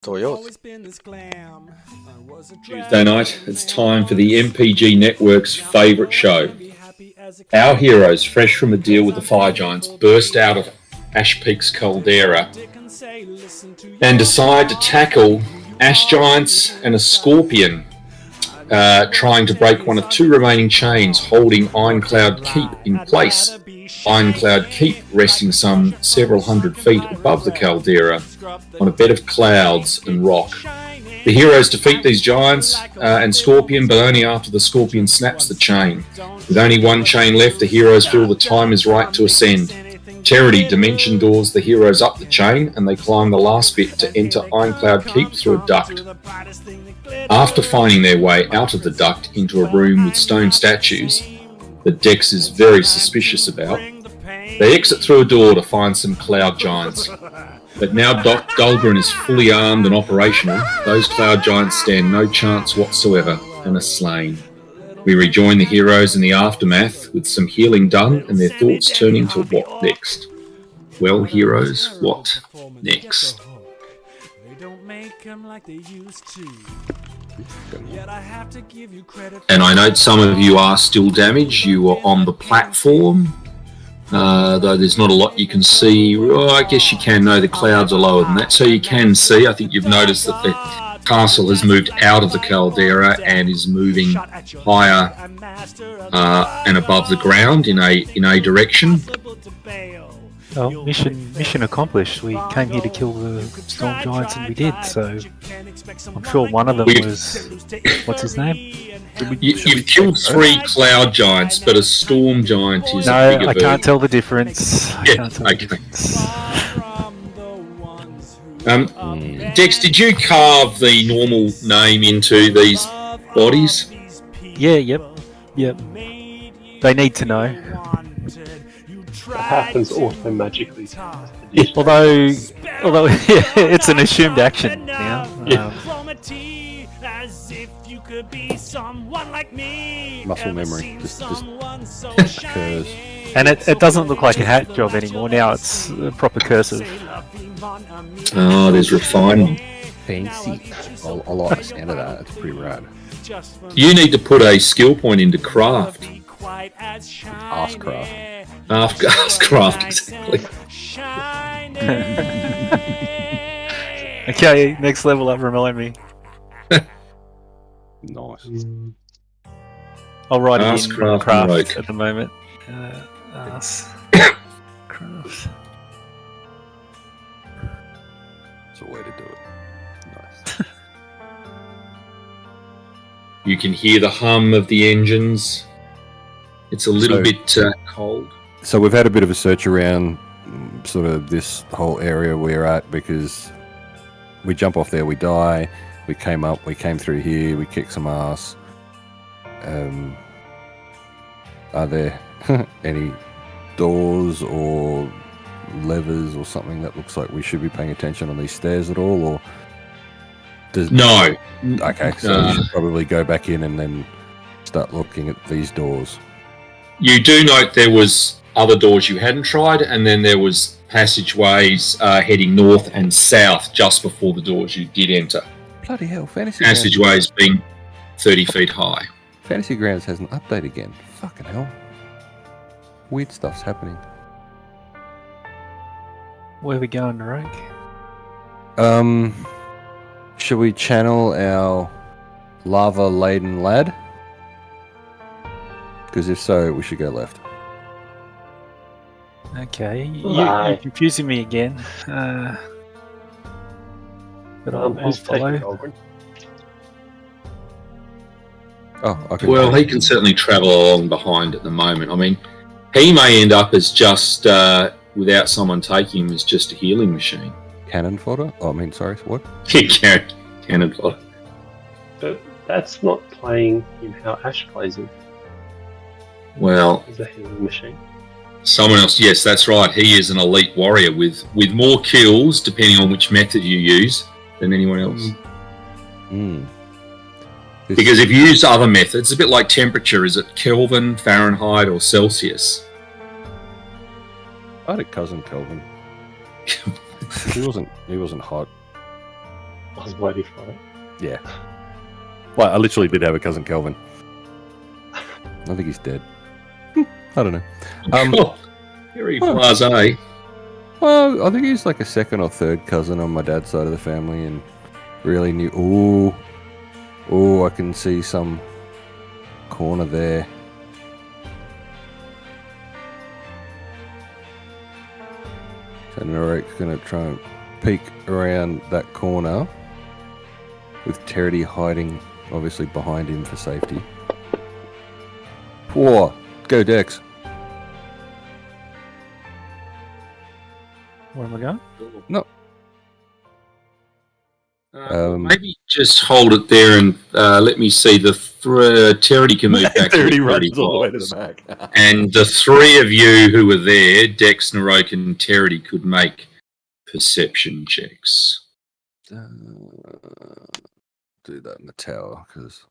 It's all yours. Tuesday night, it's time for the MPG Network's favourite show. Our heroes, fresh from a deal with the Fire Giants, burst out of Ash Peak's caldera and decide to tackle Ash Giants and a Scorpion, trying to break one of two remaining chains holding Ironclad Keep in place. Ironclad Keep resting some several hundred feet above the caldera on a bed of clouds and rock. The heroes defeat these giants and Scorpion, but only after the Scorpion snaps the chain. With only one chain left, the heroes feel the time is right to ascend. Charity Dimension doors the heroes up the chain, and they climb the last bit to enter Ironclad Keep through a duct. After finding their way out of the duct into a room with stone statues that Dex is very suspicious about, they exit through a door to find some cloud giants. But now Golarion is fully armed and operational, those cloud giants stand no chance whatsoever and are slain. We rejoin the heroes in the aftermath with some healing done and their thoughts turning to what next. Well, heroes, what next? And I know some of you are still damaged. You are on the platform, though there's not a lot you can see. Well, I guess you can know the clouds are lower than that, so you can see. I think you've noticed that the castle has moved out of the caldera and is moving higher and above the ground in a direction. Well, mission accomplished. We came here to kill the storm giants, and we did. So I'm sure one of them was what's his name? You've killed 3 cloud giants, but a storm giant is a bigger bird. I can't tell the difference. Dex, did you carve the normal name into these bodies? Yeah, yep. They need to know. It happens auto-magically. Although yeah, it's an assumed action now. Muscle memory just occurs. And it doesn't look like a hat job anymore. Now it's a proper cursive. Oh, there's refinement. Fancy. I like the sound of that. It's pretty rad. You need to put a skill point into craft. Ask craft. Ask craft, exactly. Okay, next level up, remind me. Nice. I'll write it in craft at the moment. Ask craft. It's a way to do it. Nice. You can hear the hum of the engines. It's a little bit cold. So we've had a bit of a search around sort of this whole area we're at, because we jump off there, we die, we came up, we came through here, we kicked some ass. Are there any doors or levers or something that looks like we should be paying attention on these stairs at all, or No. Okay, so we should probably go back in and then start looking at these doors. You do note there was other doors you hadn't tried, and then there was passageways heading north and south just before the doors you did enter. Bloody hell, Fantasy Passageways being 30 feet high. Fantasy Grounds has an update again. Fucking hell. Weird stuff's happening. Where are we going, Rogue? Should we channel our lava-laden lad? Because if so, we should go left. Okay, you're confusing me again. But I'll follow. Well, he can certainly travel along behind at the moment. I mean, he may end up as just, without someone taking him, as just a healing machine. Cannon fodder? Oh, I mean, sorry, what? Cannon fodder. But that's not playing in how Ash plays it. Well, As a healing machine. Someone else, yes, that's right. He is an elite warrior with more kills, depending on which method you use, than anyone else. Because if you use other methods, it's a bit like temperature. Is it Kelvin, Fahrenheit, or Celsius? I had a cousin Kelvin. He wasn't hot. I was waiting for it. Yeah. Well, I literally did have a cousin Kelvin. I think he's dead. I don't know. Very blasé. Well, I think he's like a second or third cousin on my dad's side of the family, and really new. Oh, I can see some corner there. So Norek's going to try and peek around that corner with Terity hiding, obviously, behind him for safety. Whoa, go Dex. Where am I going? No. Maybe just hold it there and let me see. Terity can move back. Terity runs all the way to the back. And the three of you who were there, Dex, Narok, and Terity, could make perception checks. Do that in the tower, because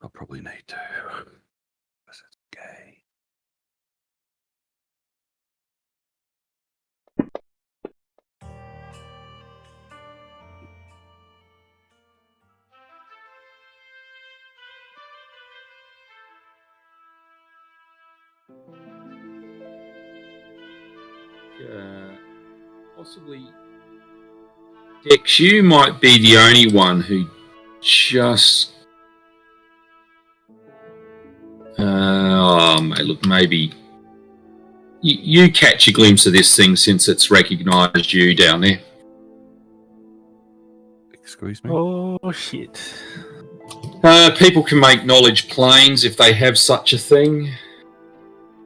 I'll probably need to. Because it's gay. Possibly, Dex, you might be the only one who just. Maybe you catch a glimpse of this thing since it's recognised you down there. Excuse me? Oh, shit. People can make knowledge planes if they have such a thing.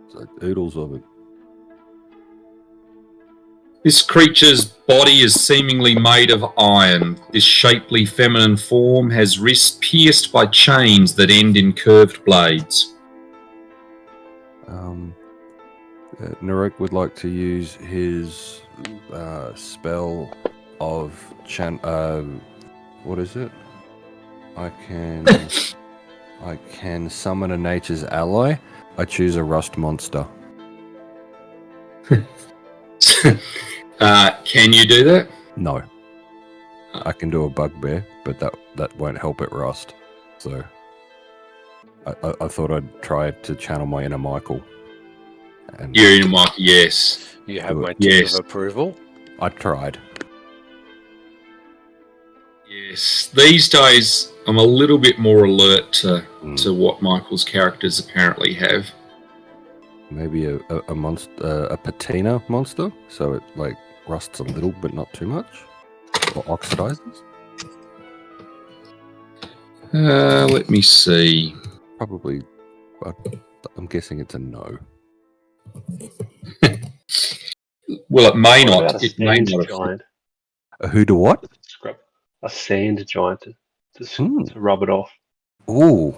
It's like oodles of it. This creature's body is seemingly made of iron. This shapely feminine form has wrists pierced by chains that end in curved blades. Narek would like to use his spell of what is it? I can summon a nature's ally. I choose a rust monster. Can you do that? No. I can do a bugbear, but that won't help it rust. So I thought I'd try to channel my inner Michael. And Your inner Michael, yes. You have my tip of approval. I tried. Yes. These days, I'm a little bit more alert to what Michael's characters apparently have. Maybe a monster, a patina monster, so it like rusts a little, but not too much, or oxidizes. Let me see. Probably, I'm guessing it's a no. Well, it may What not. about a It may sand not. giant? Who to what? A sand giant to rub it off. Ooh.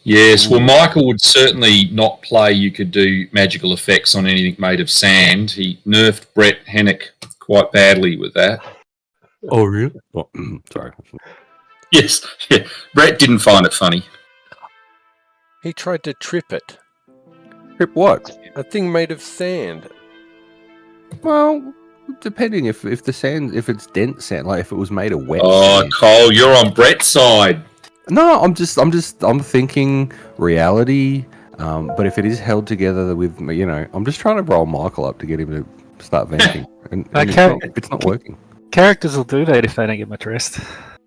Yes, well, Michael would certainly not play you could do magical effects on anything made of sand. He nerfed Brett Hennick quite badly with that. Oh, really? Oh, sorry. Yes, yeah. Brett didn't find it funny. He tried to trip it. Trip what? A thing made of sand. Well, depending if the sand, if it's dense sand, like if it was made of wet Oh, sand. Cole, you're on Brett's side. No, I'm thinking reality. But if it is held together with, I'm just trying to roll Michael up to get him to start venting, and it's not working. Characters will do that if they don't get much rest.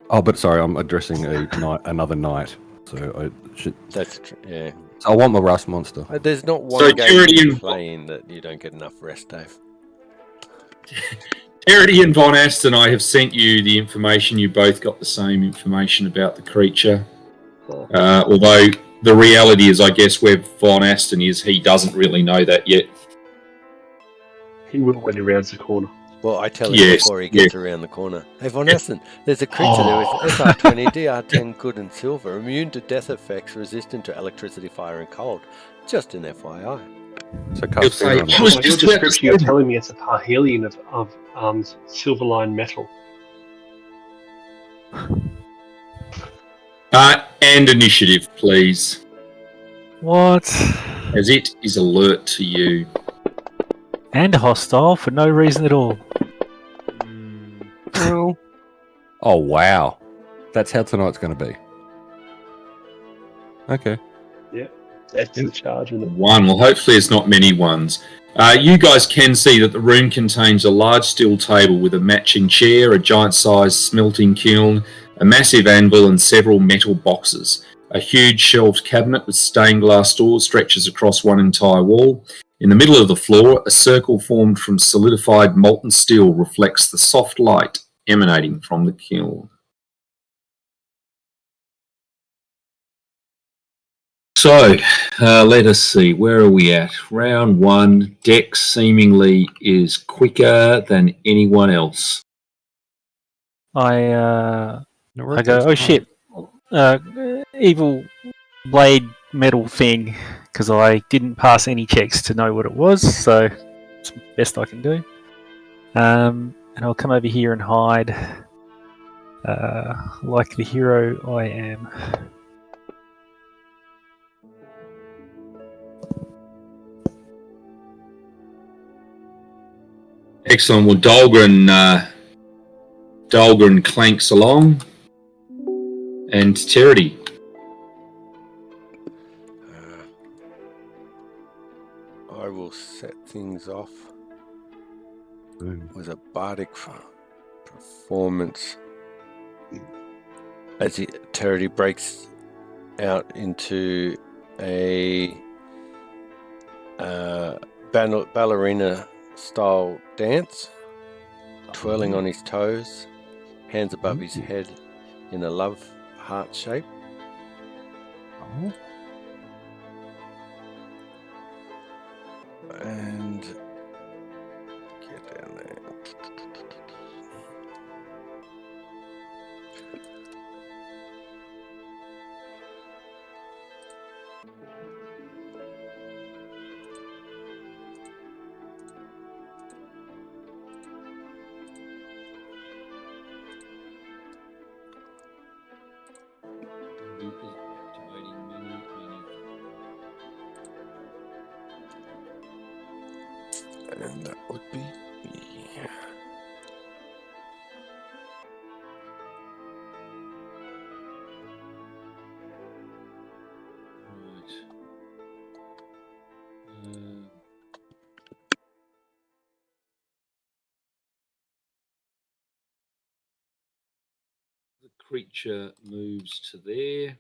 Oh, but sorry, I'm addressing another knight, so I should. That's true. Yeah. So I want my rust monster. There's not one So game Charity you and- play in that you don't get enough rest, Dave. Terity and Von Aston, I have sent you the information. You both got the same information about the creature. Although the reality is, I guess, where Von Aston is, he doesn't really know that yet. He will when he rounds the corner. Well, I tell him Yes, before he gets around the corner. Hey, Von Essen, there's a creature there with SR20, DR10, good and silver, immune to death effects, resistant to electricity, fire, and cold. Just an FYI. So He'll say, cast I was Your just about to description, you're say- telling me it's a parhelion of silver line metal. And initiative, please, What? as it is alert to you. And hostile for no reason at all. Well, oh, wow. That's how tonight's going to be. Okay. That's the charge, isn't it? One. Well, hopefully it's not many ones. You guys can see that the room contains a large steel table with a matching chair, a giant-sized smelting kiln, a massive anvil, and several metal boxes. A huge shelved cabinet with stained glass doors stretches across one entire wall. In the middle of the floor, a circle formed from solidified molten steel reflects the soft light emanating from the kiln. So, let us see, where are we at? Round one, Dex seemingly is quicker than anyone else. I go, oh shit, evil blade metal thing, because I didn't pass any checks to know what it was, so it's the best I can do. And I'll come over here and hide, like the hero I am. Excellent. Well, Dahlgren clanks along. And Terity. I will set things off with a bardic performance as Terity breaks out into a ballerina style dance, twirling on his toes, hands above his head in a love heart shape. And get down there. And that would be me. The creature moves to there.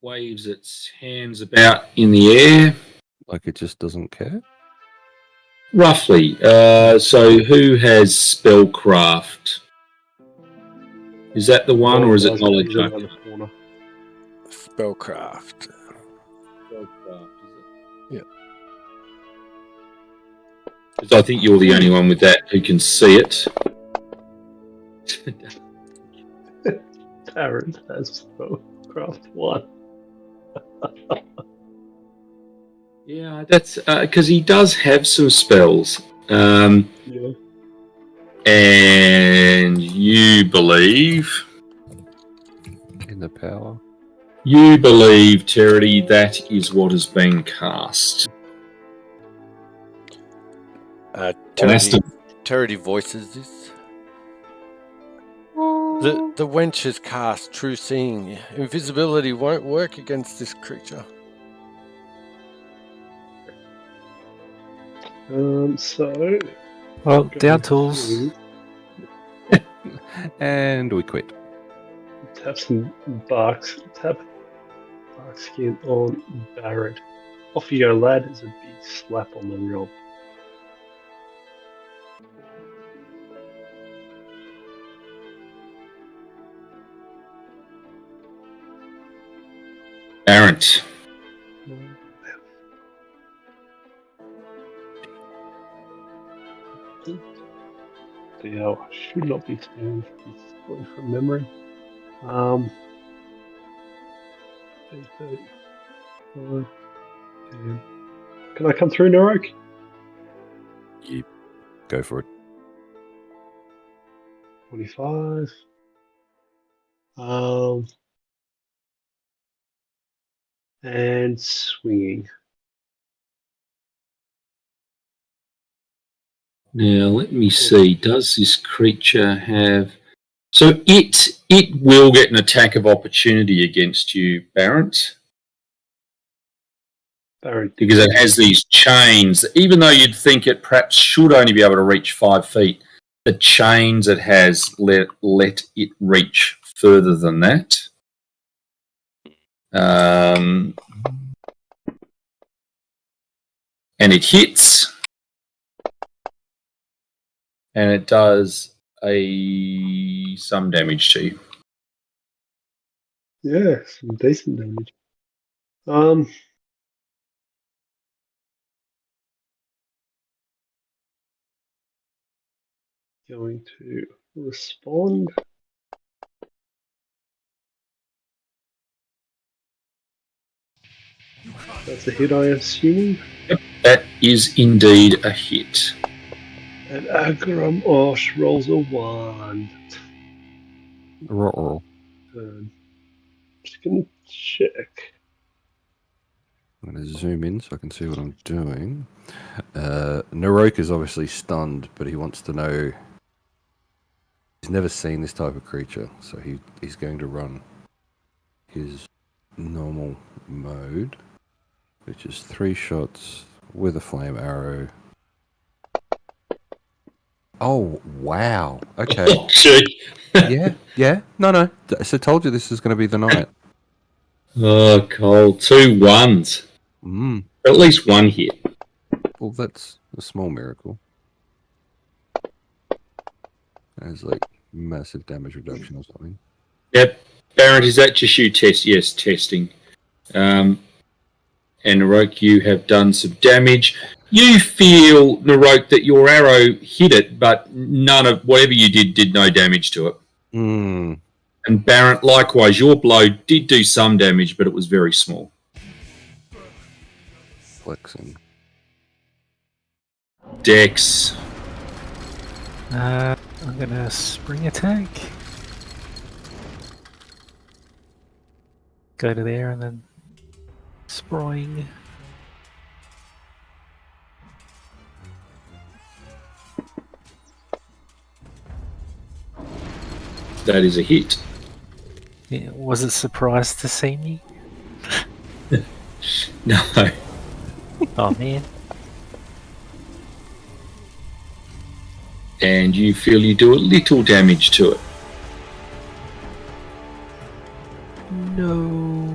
Waves its hands about in the air. Like it just doesn't care? Roughly. So who has spellcraft? Is that the one, or is it knowledge? He's around the corner. Spellcraft. Spellcraft, is it? Yeah. Because I think you're the only one with that who can see it. Taryn has spellcraft 1. Yeah, that's because he does have some spells. Yeah. And you believe... In the power. You believe, Terity, that is what has been cast. Terity voices this. The wench has cast true seeing. Invisibility won't work against this creature. So... Well, down tools. And we quit. Tap some bark skin on Barrett. Off you go, lad, is a big slap on the real. Barrett. I should not be standing from memory. 35, 10. Can I come through, Narok? You go for it. 25. And swinging. Now, let me see. Does this creature have... So it will get an attack of opportunity against you, Barrett, because it has these chains. Even though you'd think it perhaps should only be able to reach 5 feet, the chains it has let it reach further than that. And it hits, and it does some damage to you. Yeah, some decent damage. Going to respond. That's a hit, I assume. Yep, that is indeed a hit. And Agram Osh rolls a 1. Uh-oh. Just gonna check. I'm going to zoom in so I can see what I'm doing. Narok is obviously stunned, but he wants to know. He's never seen this type of creature, so he's going to run his normal mode, which is 3 shots with a flame arrow. Oh, wow. Okay. Oh, gee. Yeah. No. So I told you this is going to be the night. Oh, Cole. 2 1s. At least 1 hit. Well, that's a small miracle. There's like massive damage reduction or something. Yep. Barrett, is that just you test? Yes, testing. And Narok, you have done some damage. You feel, Narok, that your arrow hit it, but none of whatever you did no damage to it. And Barrett, likewise, your blow did do some damage, but it was very small. Flexing. Dex. I'm gonna spring attack. Go to there and then spring. That is a hit. Yeah, was it surprised to see me? No. Oh man. And you feel you do a little damage to it. No.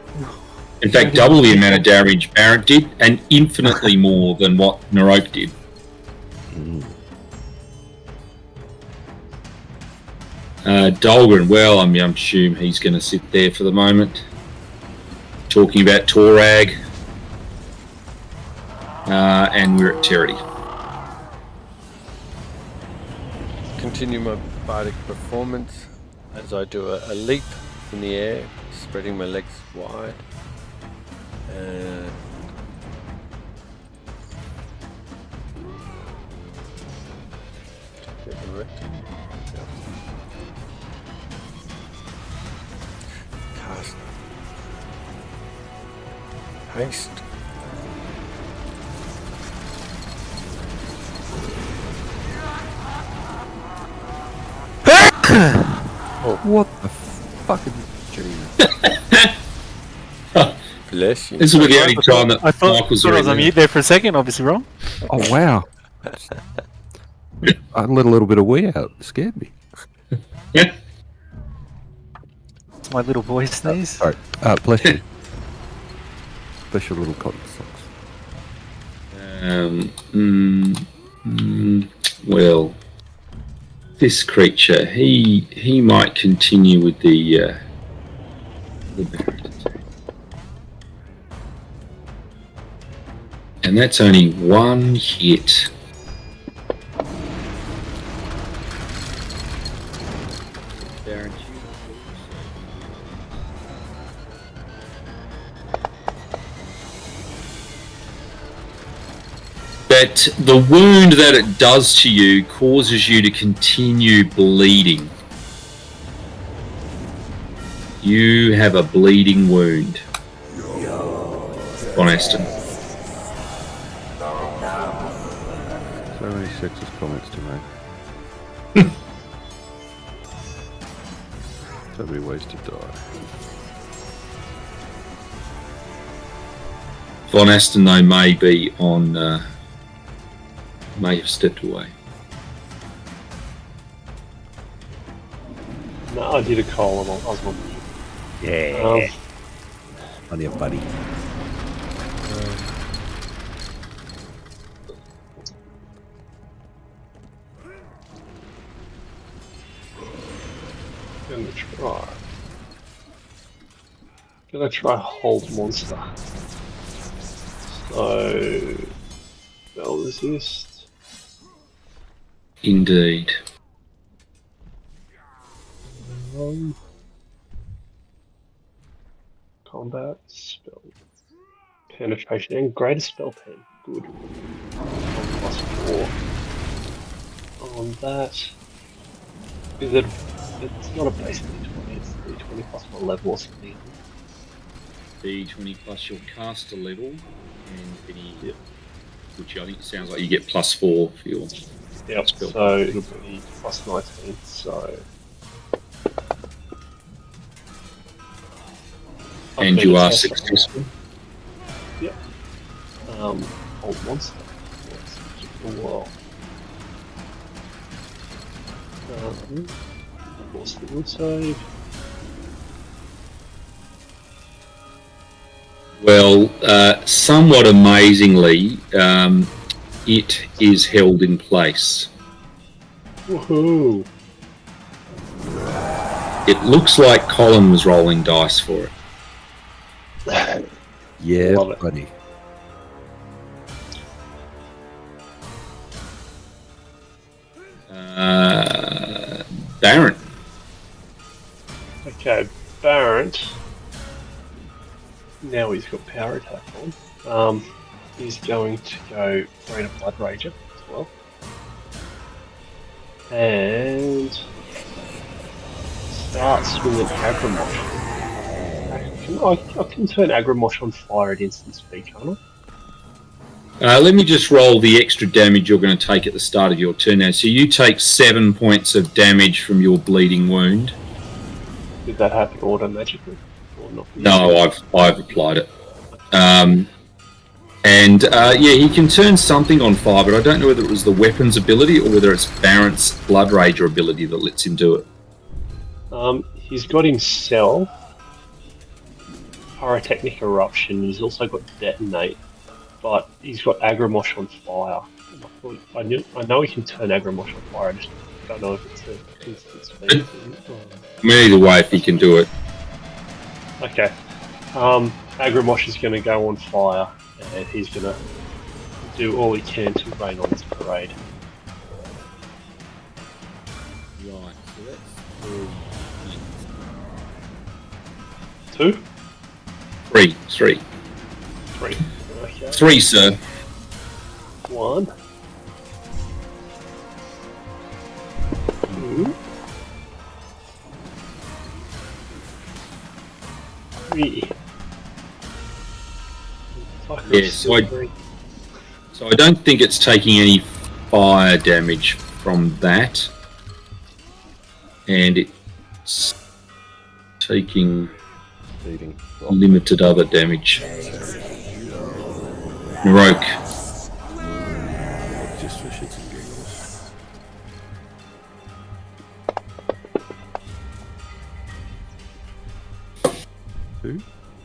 In fact, double the amount of damage Barrett did, and infinitely more than what Narok did. Dolgren, well, I'm assuming he's going to sit there for the moment. Talking about Torag. And we're at Terity. Continue my bardic performance as I do a leap in the air, spreading my legs wide. And cast haste. Oh, what the fucking jeez. Bless you. This will be the only time that I thought Michael's I was on really mute there for a second, obviously wrong. Oh, wow. I let a little bit of wee out. It scared me. there. It's my little boy sneeze. Sorry. Bless you. Bless your little cotton socks. Well, this creature, he might continue with the Barrett. And that's only 1 hit. That the wound that it does to you causes you to continue bleeding. You have a bleeding wound. Von Aston. So many sexist comments to make. So many ways to die. Von Aston, though, may be on... may have stepped away. No, I did a call and I was on. Yeah. On your buddy. Gonna try hold monster. So spell resist. Indeed. Combat spell penetration and greater spell pen. Good. +4 on that. Is it? It's not a base D20. It's D20 plus my level or something. D20 plus your caster level and any, which I think sounds like you get +4 for your spell. So it'll be +19. So. And you are successful. Yep. Hold monster. Well. Lost the wood save. Well, somewhat amazingly, it is held in place. Woohoo! It looks like Colin was rolling dice for it. Yeah, Love it. buddy. Baron. Okay, Baron. Now he's got power attack on. He's going to go Greater Blood Rager as well. And starts with an Aggremosh. I can turn Aggremosh on fire at instant speed, can't I? Let me just roll the extra damage you're going to take at the start of your turn now. So you take 7 points of damage from your bleeding wound. Did that happen auto-magically? Or not? No, I've applied it. Yeah, he can turn something on fire, but I don't know whether it was the weapons ability or whether it's Barrett's Blood Rager ability that lets him do it. He's got himself Pyrotechnic Eruption. He's also got Detonate, but he's got Aggremosh on fire. I know he can turn Aggremosh on fire. I just don't know if it's an instant speed thing. I mean, either way, if he can do it. Okay. Aggremosh is going to go on fire, and he's going to do all he can to rain on this parade. Right, so that's 2? 3. 3. Okay. 3, sir. 1. 2. 3. Yeah, so I don't think it's taking any fire damage from that. And it's taking limited other damage. Naroke. Just for shits and giggles. Two?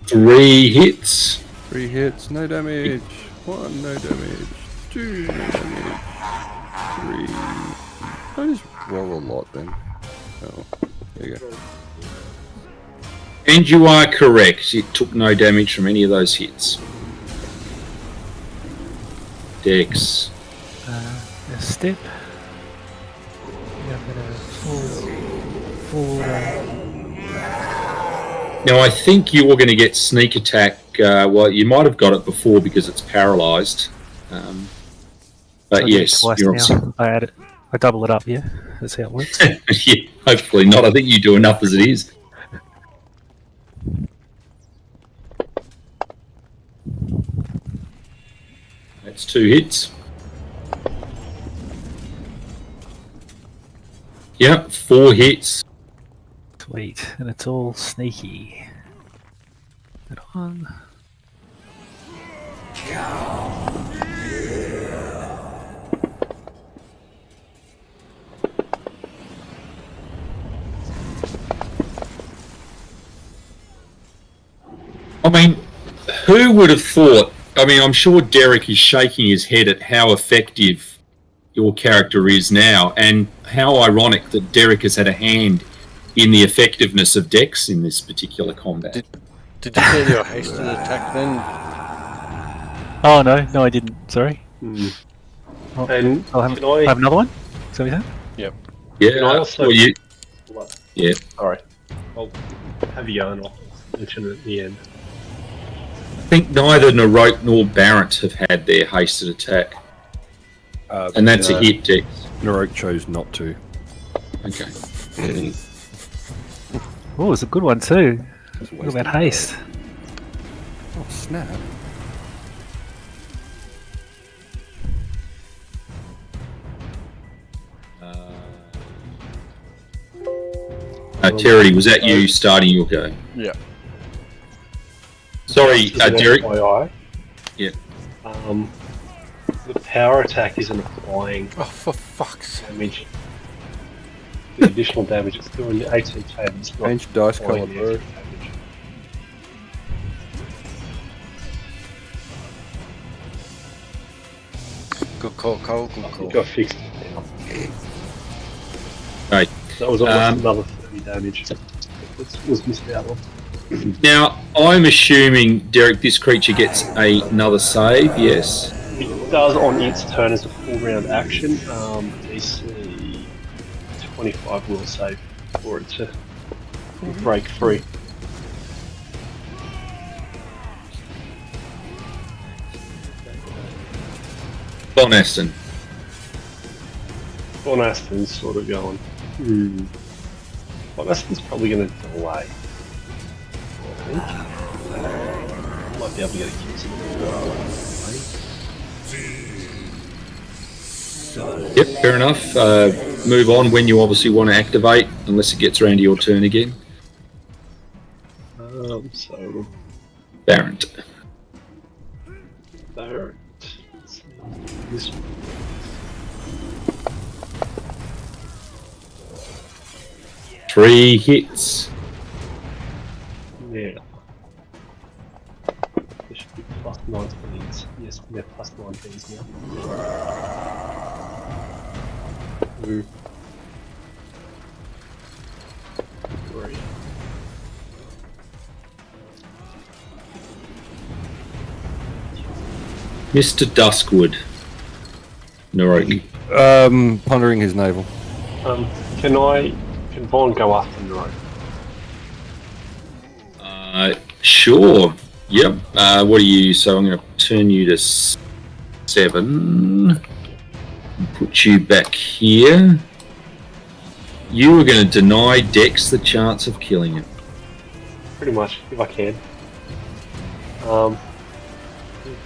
3 hits. 3 hits, no damage. 1, no damage. 2, no damage. 3. I just roll a lot then. Oh, there you go. And you are correct. It took no damage from any of those hits. Dex. A step. Yeah, I'm gonna forward. Now, I think you were going to get sneak attack. Well, you might have got it before because it's paralysed. But yes, you're now. I add it. I double it up. Yeah, that's how it works. yeah, hopefully not. I think you do enough as it is. That's 2 hits. Yep, 4 hits. Sweet, and it's all sneaky. That one. I mean, who would have thought? I mean, I'm sure Derek is shaking his head at how effective your character is now, and how ironic that Derek has had a hand in the effectiveness of Dex in this particular combat. Did you get your hasted attack then? Oh no, I didn't. Sorry. Oh, And I'll have, can I? have another one. So we have. Yeah, Can I also? well, yeah. Alright. I'll have you go and I'll mention it at the end. I think neither Naroke nor Barrett have had their hasted attack, and that's a hit, Dex. Naroke chose not to. Okay. Oh, it's a good one too. What about haste? Oh, snap. Terry, was that you starting your go? Yeah. Sorry, Just as an Derek. FYI, Yeah. the power attack isn't applying Oh, for fuck's sake. damage. The additional damage it's doing the 18k, but it's not Change dice applying colour, the bro. extra damage. Good call, Cole. Good I call. think I fixed it now. Right. That was almost another 30 damage. It was missed out on. Now, I'm assuming, Derek, this creature gets another save, yes? It does on its turn as a full round action. DC 25 will save for it to break free. Bon Aston. Bon Aston's sort of going, Bon Aston's probably going to delay. I think. Might be able to get a kill some. Yep, fair enough. Move on when you obviously want to activate, unless it gets around to your turn again. So, Barrett. Barrett. Let's see. This one. Three hits. Yeah. There should be plus 19s. Yes, we have plus 19s now. Ooh. Three. Mr. Duskwood. Naroki. Pondering his navel. Can Vaughn go after Nero? Sure. Yep. What are you? So I'm going to turn you to 7. Put you back here. You are going to deny Dex the chance of killing him. Pretty much, if I can.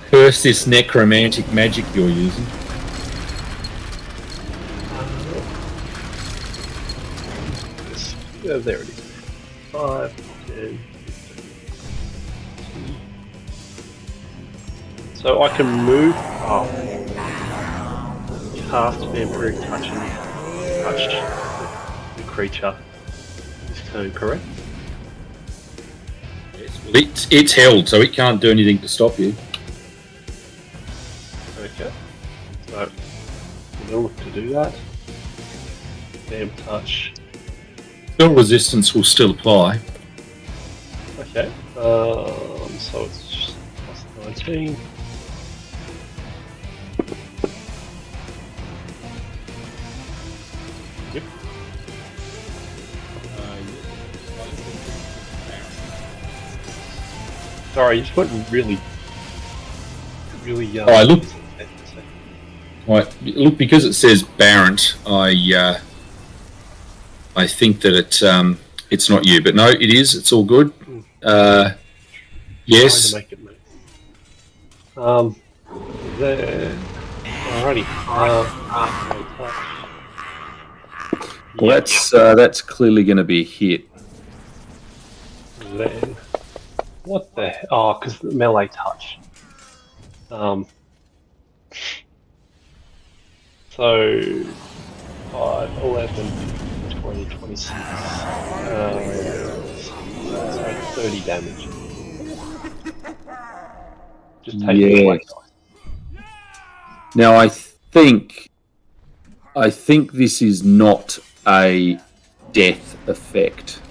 Curse this necromantic magic you're using. There it is. 5, 10, 15. So I can move up, cast Vampiric Touch and touch the creature this turn, correct? It's held, so it can't do anything to stop you. Okay. So I'm gonna look to do that. Vamp Touch. Spell resistance will still apply. Okay. So it's just plus 19. Yep. Sorry, you just went really. Oh, I look. Right, look, because it says Barrent, I think that it's not you, but no, it is. It's all good. Yes. Trying to make it move. There. Alrighty. Well, that's clearly going to be a hit. Then, what the? Oh, because the melee touch. So 5, 11, 20, 26. So 30 damage. Just take the black dice. Now I think this is not a death effect.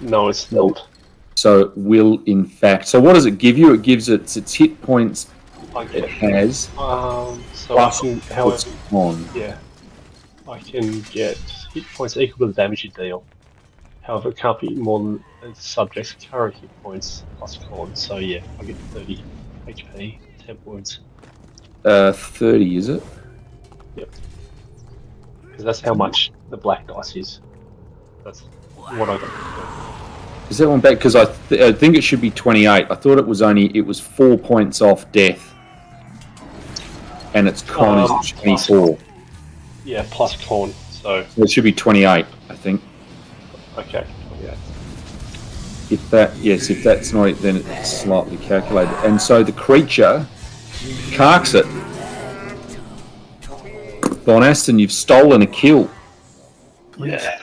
No, it's not. So it will, in fact. So what does it give you? It gives its hit points. It has. So Plus I can, however, on. yeah, I can get hit points equal to the damage you deal. However, it can't be more than the subject's current hit points plus con. So yeah, I get 30 HP, 10 points. 30, is it? Yep. Because that's how much the black dice is. That's what I got. Is that one back? Because I think it should be 28. I thought it was 4 points off death. And its con is 24. Yeah, plus con, so... It should be 28, I think. Okay, 28. If that's not it, then it's slightly calculated. And so the creature carks it. Von Aston, you've stolen a kill. Yeah.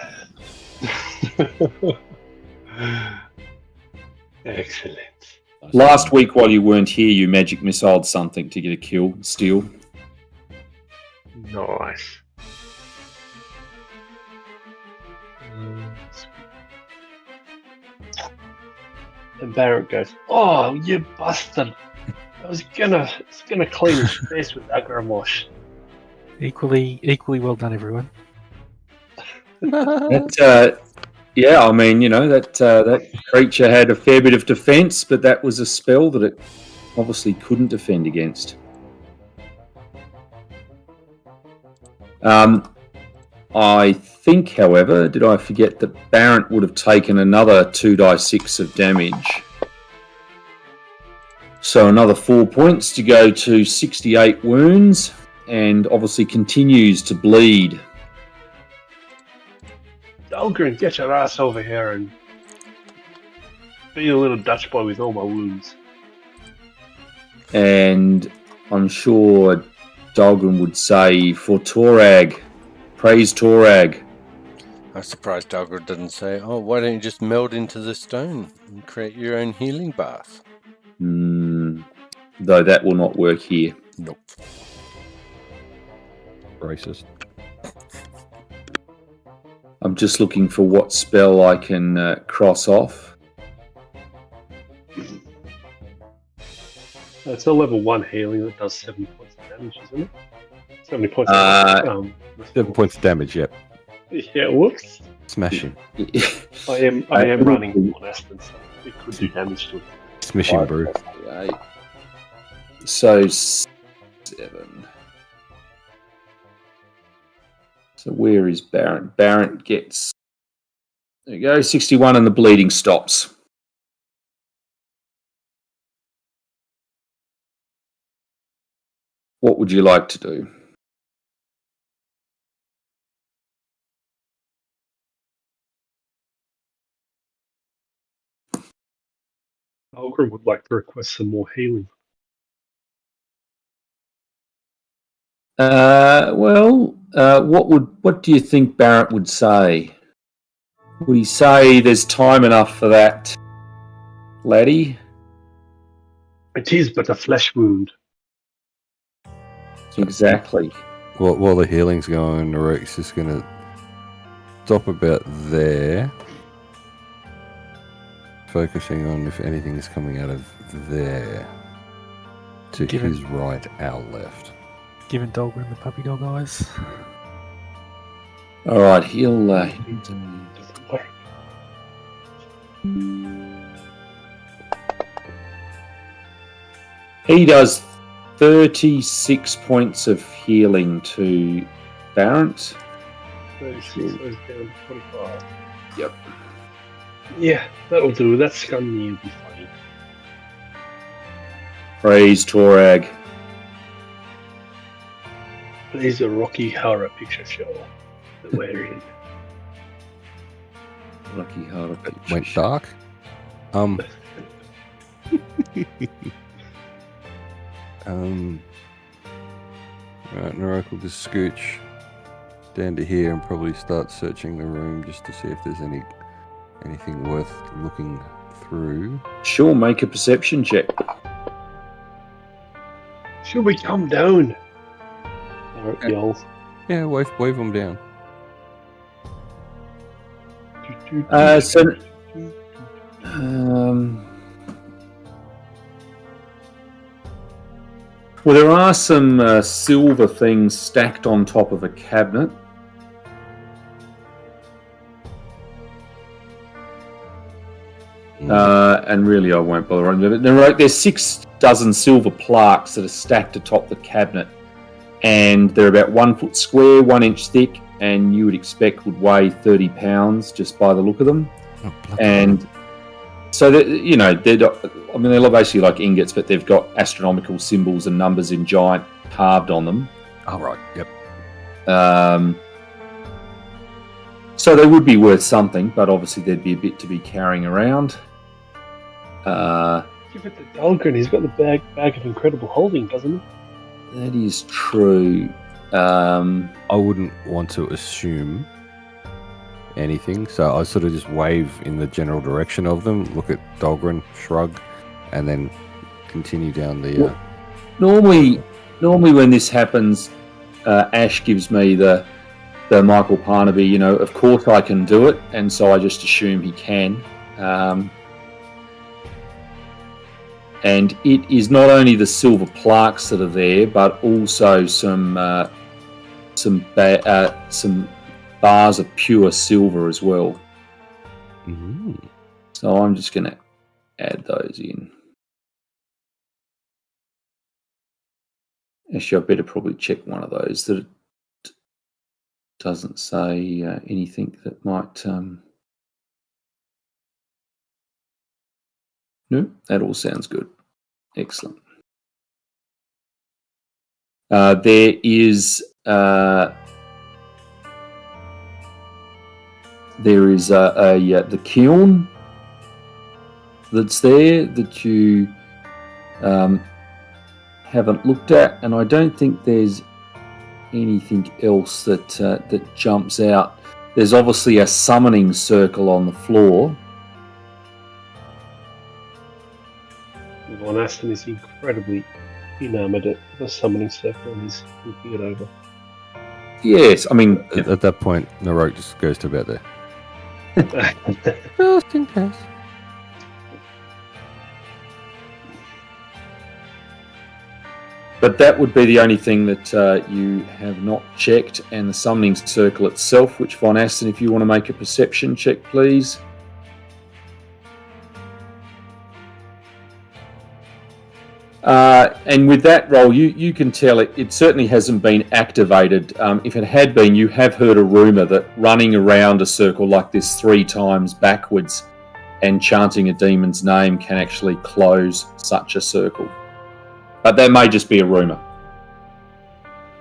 Excellent. Last week, while you weren't here, you magic missiled something to get a kill. Steal. Nice. And Barrett goes, "Oh, you bastard! It's gonna clean his face with Agramosh." Equally well done, everyone. Yeah, I mean, that creature had a fair bit of defense, but that was a spell that it obviously couldn't defend against. I think, however, did I forget that Barrett would have taken another 2d6 of damage. So another 4 points to go to 68 wounds, and obviously continues to bleed. Dahlgren, get your ass over here and be a little Dutch boy with all my wounds. And I'm sure Dahlgren would say, for Torag, praise Torag. I'm surprised Dahlgren didn't say, "Oh, why don't you just meld into the stone and create your own healing bath?" Though that will not work here. Nope. Racist. I'm just looking for what spell I can cross off. It's a level 1 healing that does 7 points of damage, isn't it? 70 points of 7 points of damage, yep. Yeah, whoops. Smashing. I am running on Aston, so it could do damage to it. Smashing brew. So 7. So where is Barrett? Barrett gets... There you go, 61, and the bleeding stops. What would you like to do? Dahlgren would like to request some more healing. What do you think Barrett would say? Would he say there's time enough for that, laddie? It is but a flesh wound. Exactly. While the healing's going, Naruk's just going to stop about there, focusing on if anything is coming out of there to his right, our left. Giving Dahlgren the puppy dog eyes. All right, he'll. He does 36 points of healing to Barrett. 36 goes down to 25. Yep. Yeah, that'll do. That Scunny will be funny. Praise Torag. There's a Rocky Horror Picture Show that we're in. Lucky Horror It Picture went Show. dark. Right, Narok will just scooch down to here and probably start searching the room just to see if there's anything worth looking through. Sure, make a perception check. Should we come down? Eric yells. Yeah, wave them down. Well, there are some silver things stacked on top of a cabinet. And really, I won't bother on them. There's 6 dozen silver plaques that are stacked atop the cabinet, and they're about 1 foot square, 1 inch thick, and you would expect would weigh 30 pounds just by the look of them. Oh, And so that they're basically like ingots, but they've got astronomical symbols and numbers in giant carved on them. oh, right, yep. So they would be worth something, but obviously there'd be a bit to be carrying around. Give it to Dahlgren. He's got the bag of incredible holding, doesn't he? That is true. I wouldn't want to assume anything, so I sort of just wave in the general direction of them, look at Dahlgren, shrug, and then continue down the... Normally when this happens, Ash gives me the Michael Parnaby, of course I can do it, and so I just assume he can. And it is not only the silver plaques that are there, but also some bars of pure silver as well. Mm-hmm. So I'm just going to add those in. Actually, I better probably check one of those that it doesn't say anything that might... No, that all sounds good. Excellent. There is the kiln that's there that you haven't looked at, and I don't think there's anything else that jumps out. There's obviously a summoning circle on the floor. Von Aston is incredibly enamoured at the summoning circle and is looking it over. Yes, I mean... At that point, Narok just goes to about there. Just in case. But that would be the only thing that you have not checked, and the summoning circle itself, which Von Aston, if you want to make a perception check, please. And with that roll, you can tell it certainly hasn't been activated. If it had been, you have heard a rumour that running around a circle like this 3 times backwards and chanting a demon's name can actually close such a circle. But that may just be a rumour.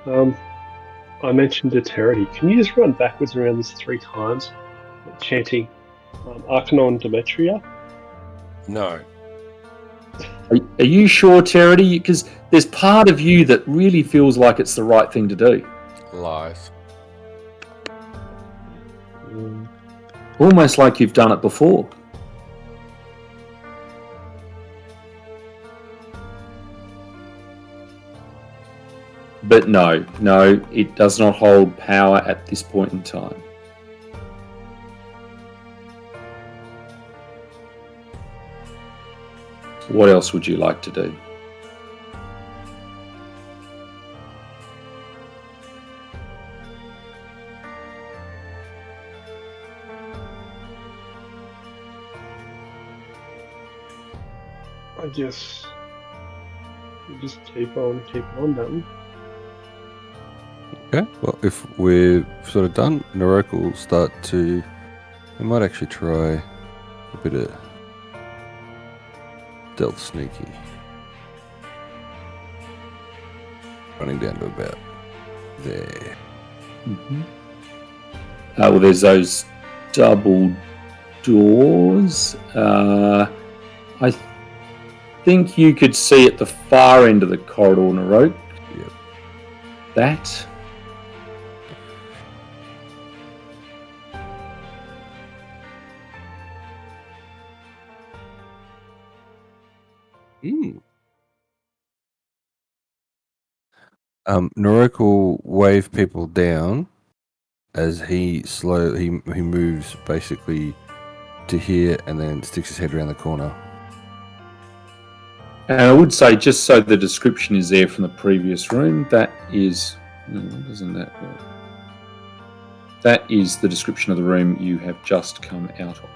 I mentioned to Terity, can you just run backwards around this 3 times, chanting Arcanon Demetria? No. Are you sure, Terity? Because there's part of you that really feels like it's the right thing to do. Lies. Almost like you've done it before. But no, it does not hold power at this point in time. What else would you like to do? I guess we just keep on, don't we? Okay, well, if we're sort of done, Narok will start to... I might actually try a bit of stealth sneaky. Running down to about there. Well, there's those double doors. I think you could see at the far end of the corridor, Narok. Yep. That. Narok will wave people down as he moves basically to here and then sticks his head around the corner. And I would say, just so the description is there from the previous room, that is... doesn't that work? That is the description of the room you have just come out of.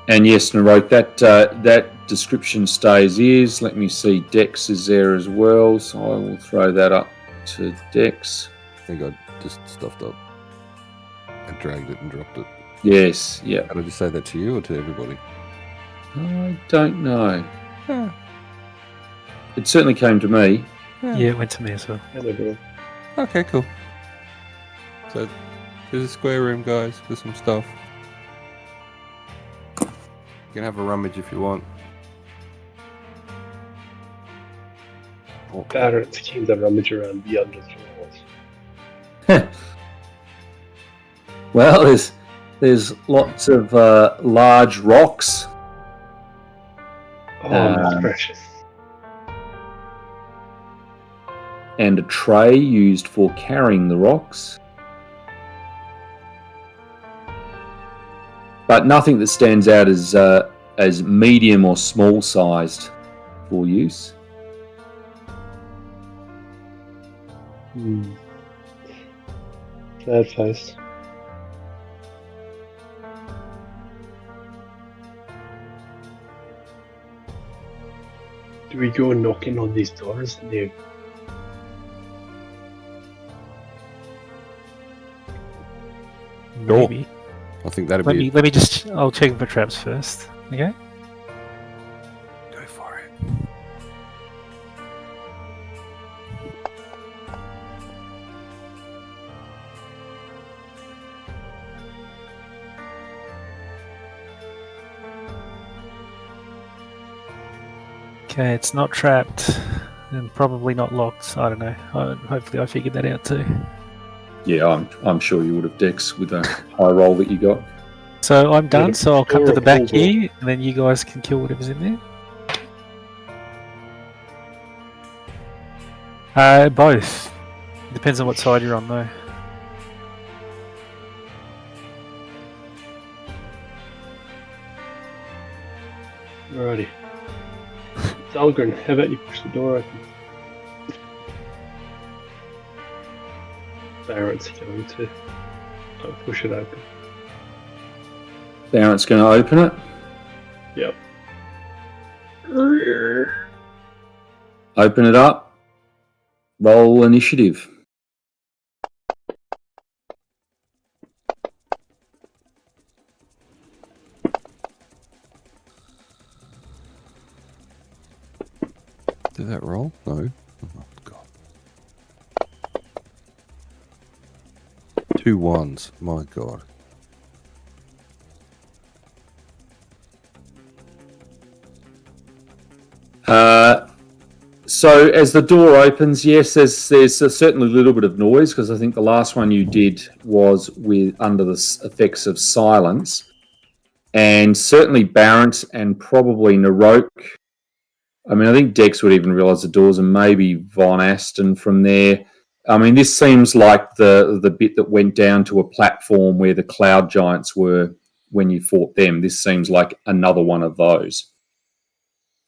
And yes, Narok, that description stays is. Let me see, Dex is there as well, so I will throw that up to Dex. I think I just stuffed up and dragged it and dropped it. Yes, yeah. Did I just say that to you or to everybody? I don't know. It certainly came to me. Yeah, it went to me as well. Okay, cool. So, there's a square room, guys, with some stuff. You can have a rummage if you want. Barrett's keen to rummage around the underdrawers. Well, there's lots of large rocks. Oh, that's precious. And a tray used for carrying the rocks. But nothing that stands out as medium or small sized for use. Sad face. Do we go knocking on these doors? No. Maybe. I think that'd Let be... me just... I'll check for traps first. Okay? Go for it. Okay, it's not trapped. And probably not locked. I don't know. Hopefully I figured that out too. Yeah, I'm sure you would have, Dex, with a high roll that you got. So I'm done, so I'll come to the back Cool. here, and then you guys can kill whatever's in there. Both. Depends on what side you're on, though. Alrighty. Dahlgren, how about you push the door open? Barrett's going to push it open. Barrett's going to open it. Yep. Open it up. Roll initiative. Did that roll? No. Oh, God. 2 1s. My God. So as the door opens, yes, there's certainly a little bit of noise, because I think the last one you did was under the effects of silence, and certainly Barrett and probably Narok. I mean, I think Dex would even realise the doors, and maybe Von Aston from there. I mean, this seems like the bit that went down to a platform where the cloud giants were when you fought them. This seems like another one of those.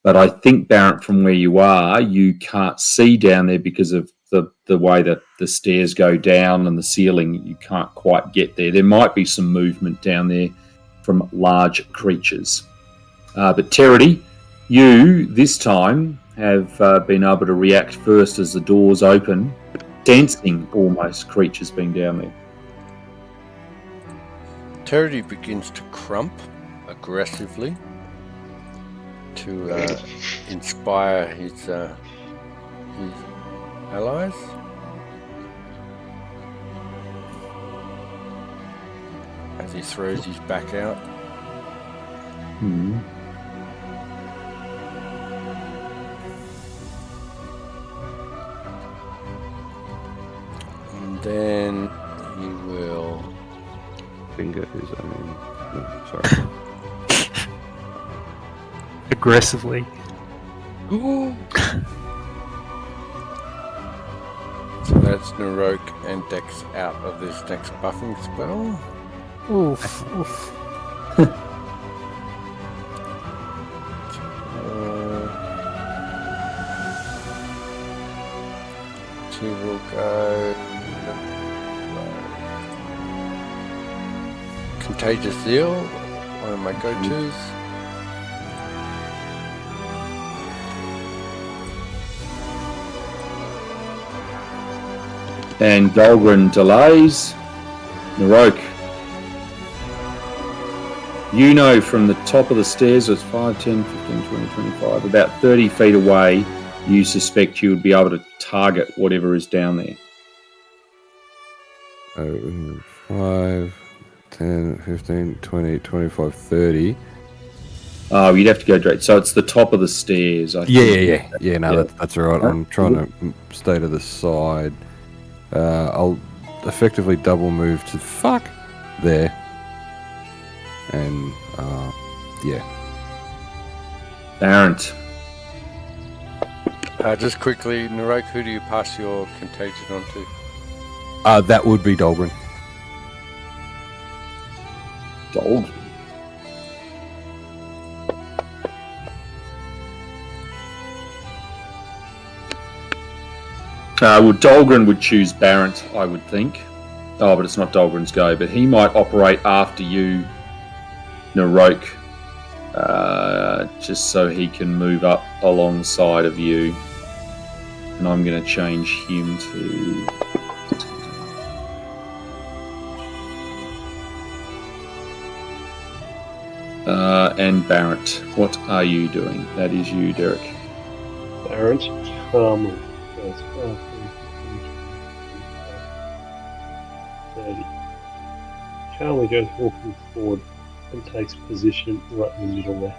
But I think, Barrett, from where you are, you can't see down there because of the way that the stairs go down and the ceiling. You can't quite get there. There might be some movement down there from large creatures. But Terity, you, this time, have been able to react first as the doors open, sensing almost creatures being down there. Terity begins to crump aggressively to inspire his allies. as he throws his back out. Hmm. And then he will... Fingers, no, sorry. Aggressively. So that's Narok and Dex out of this next buffing spell. Oof. Oof. She will go... Contagious Zeal, one of my go-tos. And Golarion delays. Narok. You know from the top of the stairs, it's 5, 10, 15, 20, 25, about 30 feet away, you suspect you would be able to target whatever is down there. 5, 10, 15, 20, 25, 30. Oh, you'd have to go direct. So it's the top of the stairs, I think. Yeah, no, Yeah. that's all right. I'm trying to stay to the side. I'll effectively double move to there. And, yeah. Barrent. Just quickly, Narok, who do you pass your contagion on to? That would be Dolgren. Gold. Well, Dolgren would choose Barrent, I would think. Oh, but it's not Dolgren's go. But he might operate after you, Narok, just so he can move up alongside of you. And I'm going to change him to... and Barrent, what are you doing? That is you, Derek. Barrent, calmly goes 30. Calmly goes walking forward and takes position right in the middle there.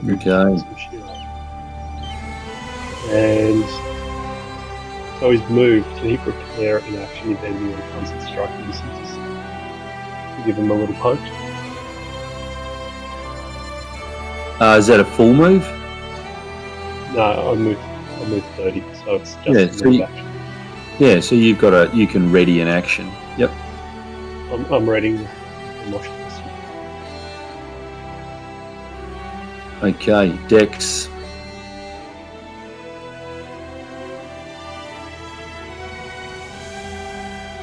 Okay. Some shit up. And so he's moved. Can he prepare in action if anyone comes and striking distances? To give him a little poke? Is that a full move? No, I moved 30, so it's just Yeah, a so move you- action. Yeah, so you can ready an action. Yep. I'm reading the motion. Okay, Dex.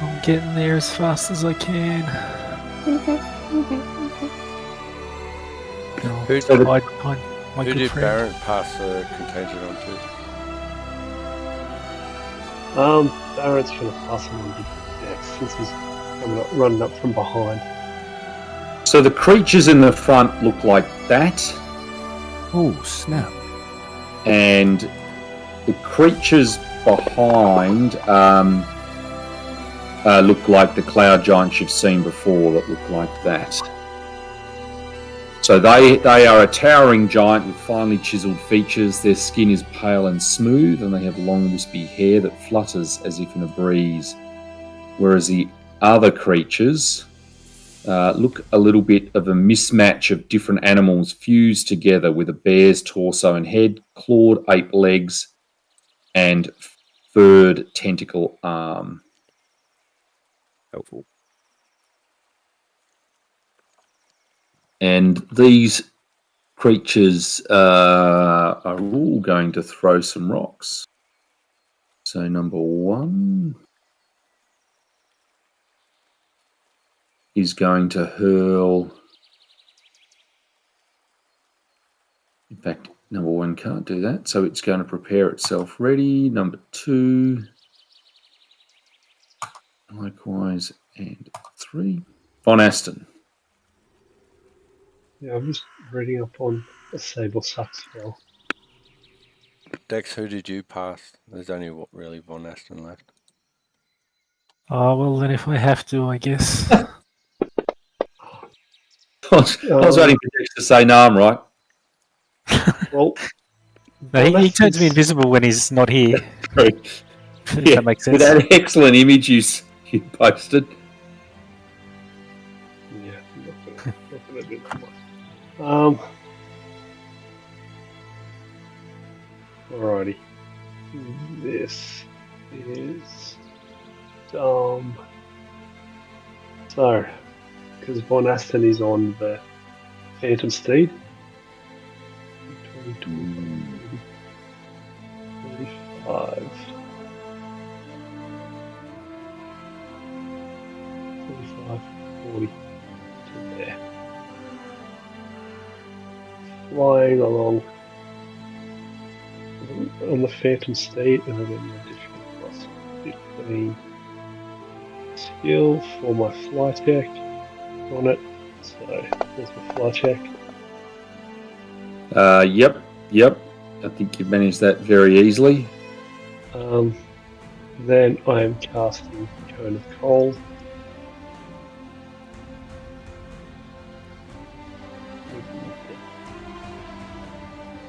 I'm getting there as fast as I can. Who So did, My who good did friend. Barrett pass the contagion on to? Barrett's gonna pass him on to Dex since he's running up from behind. So the creatures in the front look like that, Oh, snap. and the creatures behind look like the cloud giants you've seen before that look like that. So they are a towering giant with finely chiseled features. Their skin is pale and smooth, and they have long wispy hair that flutters as if in a breeze. Whereas the other creatures look a little bit of a mismatch of different animals fused together, with a bear's torso and head, clawed ape legs, and furred tentacle arm. Helpful. And these creatures are all going to throw some rocks. So number one is going to hurl... In fact, number one can't do that, so it's going to prepare itself ready. Number two, likewise, and three. Von Aston. Yeah, I'm just reading up on a Sable Suck spell. Dex, who did you pass? There's only really Von Aston left. Oh, well, then if I have to, I guess. I was waiting for Dex to say, no, I'm right. Well, No, he that's turns me his- invisible when he's not here. Right. If Yeah, that makes with sense. that excellent image you posted. Yeah, not gonna do that one. Alrighty. This is so, because Von Aston is on the Phantom Steed. 22, 35, 35, 40 to there. Flying along on the Phantom Steed, and I get an additional plus 15 skill for my fly check on it. So there's my fly check. Yep. I think you've managed that very easily. Then I am casting Cone of Cold.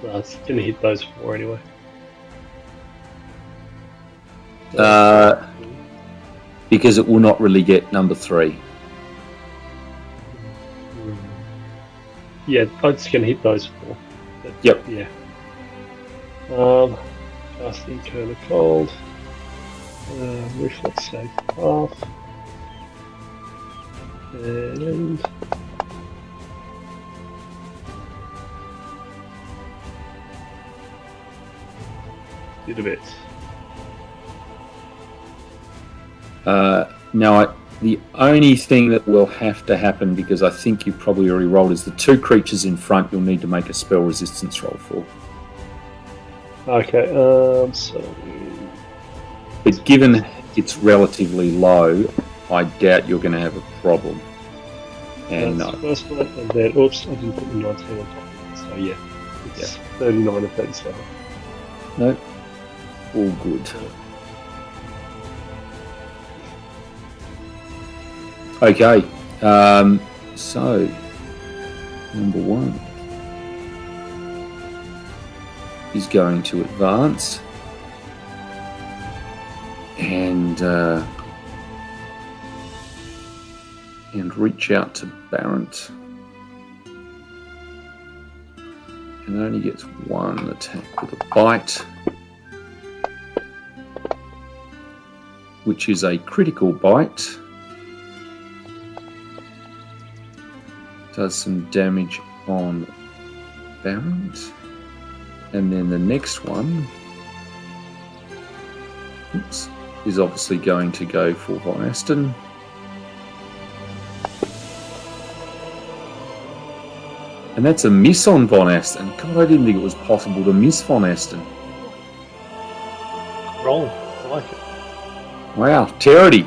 No, it's gonna hit those four anyway. Because it will not really get number 3. Yeah, it's gonna hit those four. But, Yep. Yeah. Casting Cone of Cold. Reflex save half. And did a bit. Now, the only thing that will have to happen, because I think you probably already rolled, is the 2 creatures in front you'll need to make a spell resistance roll for. Okay, so But given it's relatively low, I doubt you're going to have a problem. And that's the first one, and then oops, I didn't put the 19 on top of it. So yeah, it's 39 and 37. no, all good. Okay, so number 1 is going to advance and reach out to Barrent, and only gets 1 attack with a bite, which is a critical bite. Does some damage on Barrent, and then the next one is obviously going to go for Von Aston. And that's a miss on Von Aston. God, I didn't think it was possible to miss Von Aston. Roll, I like it. Wow, Terity.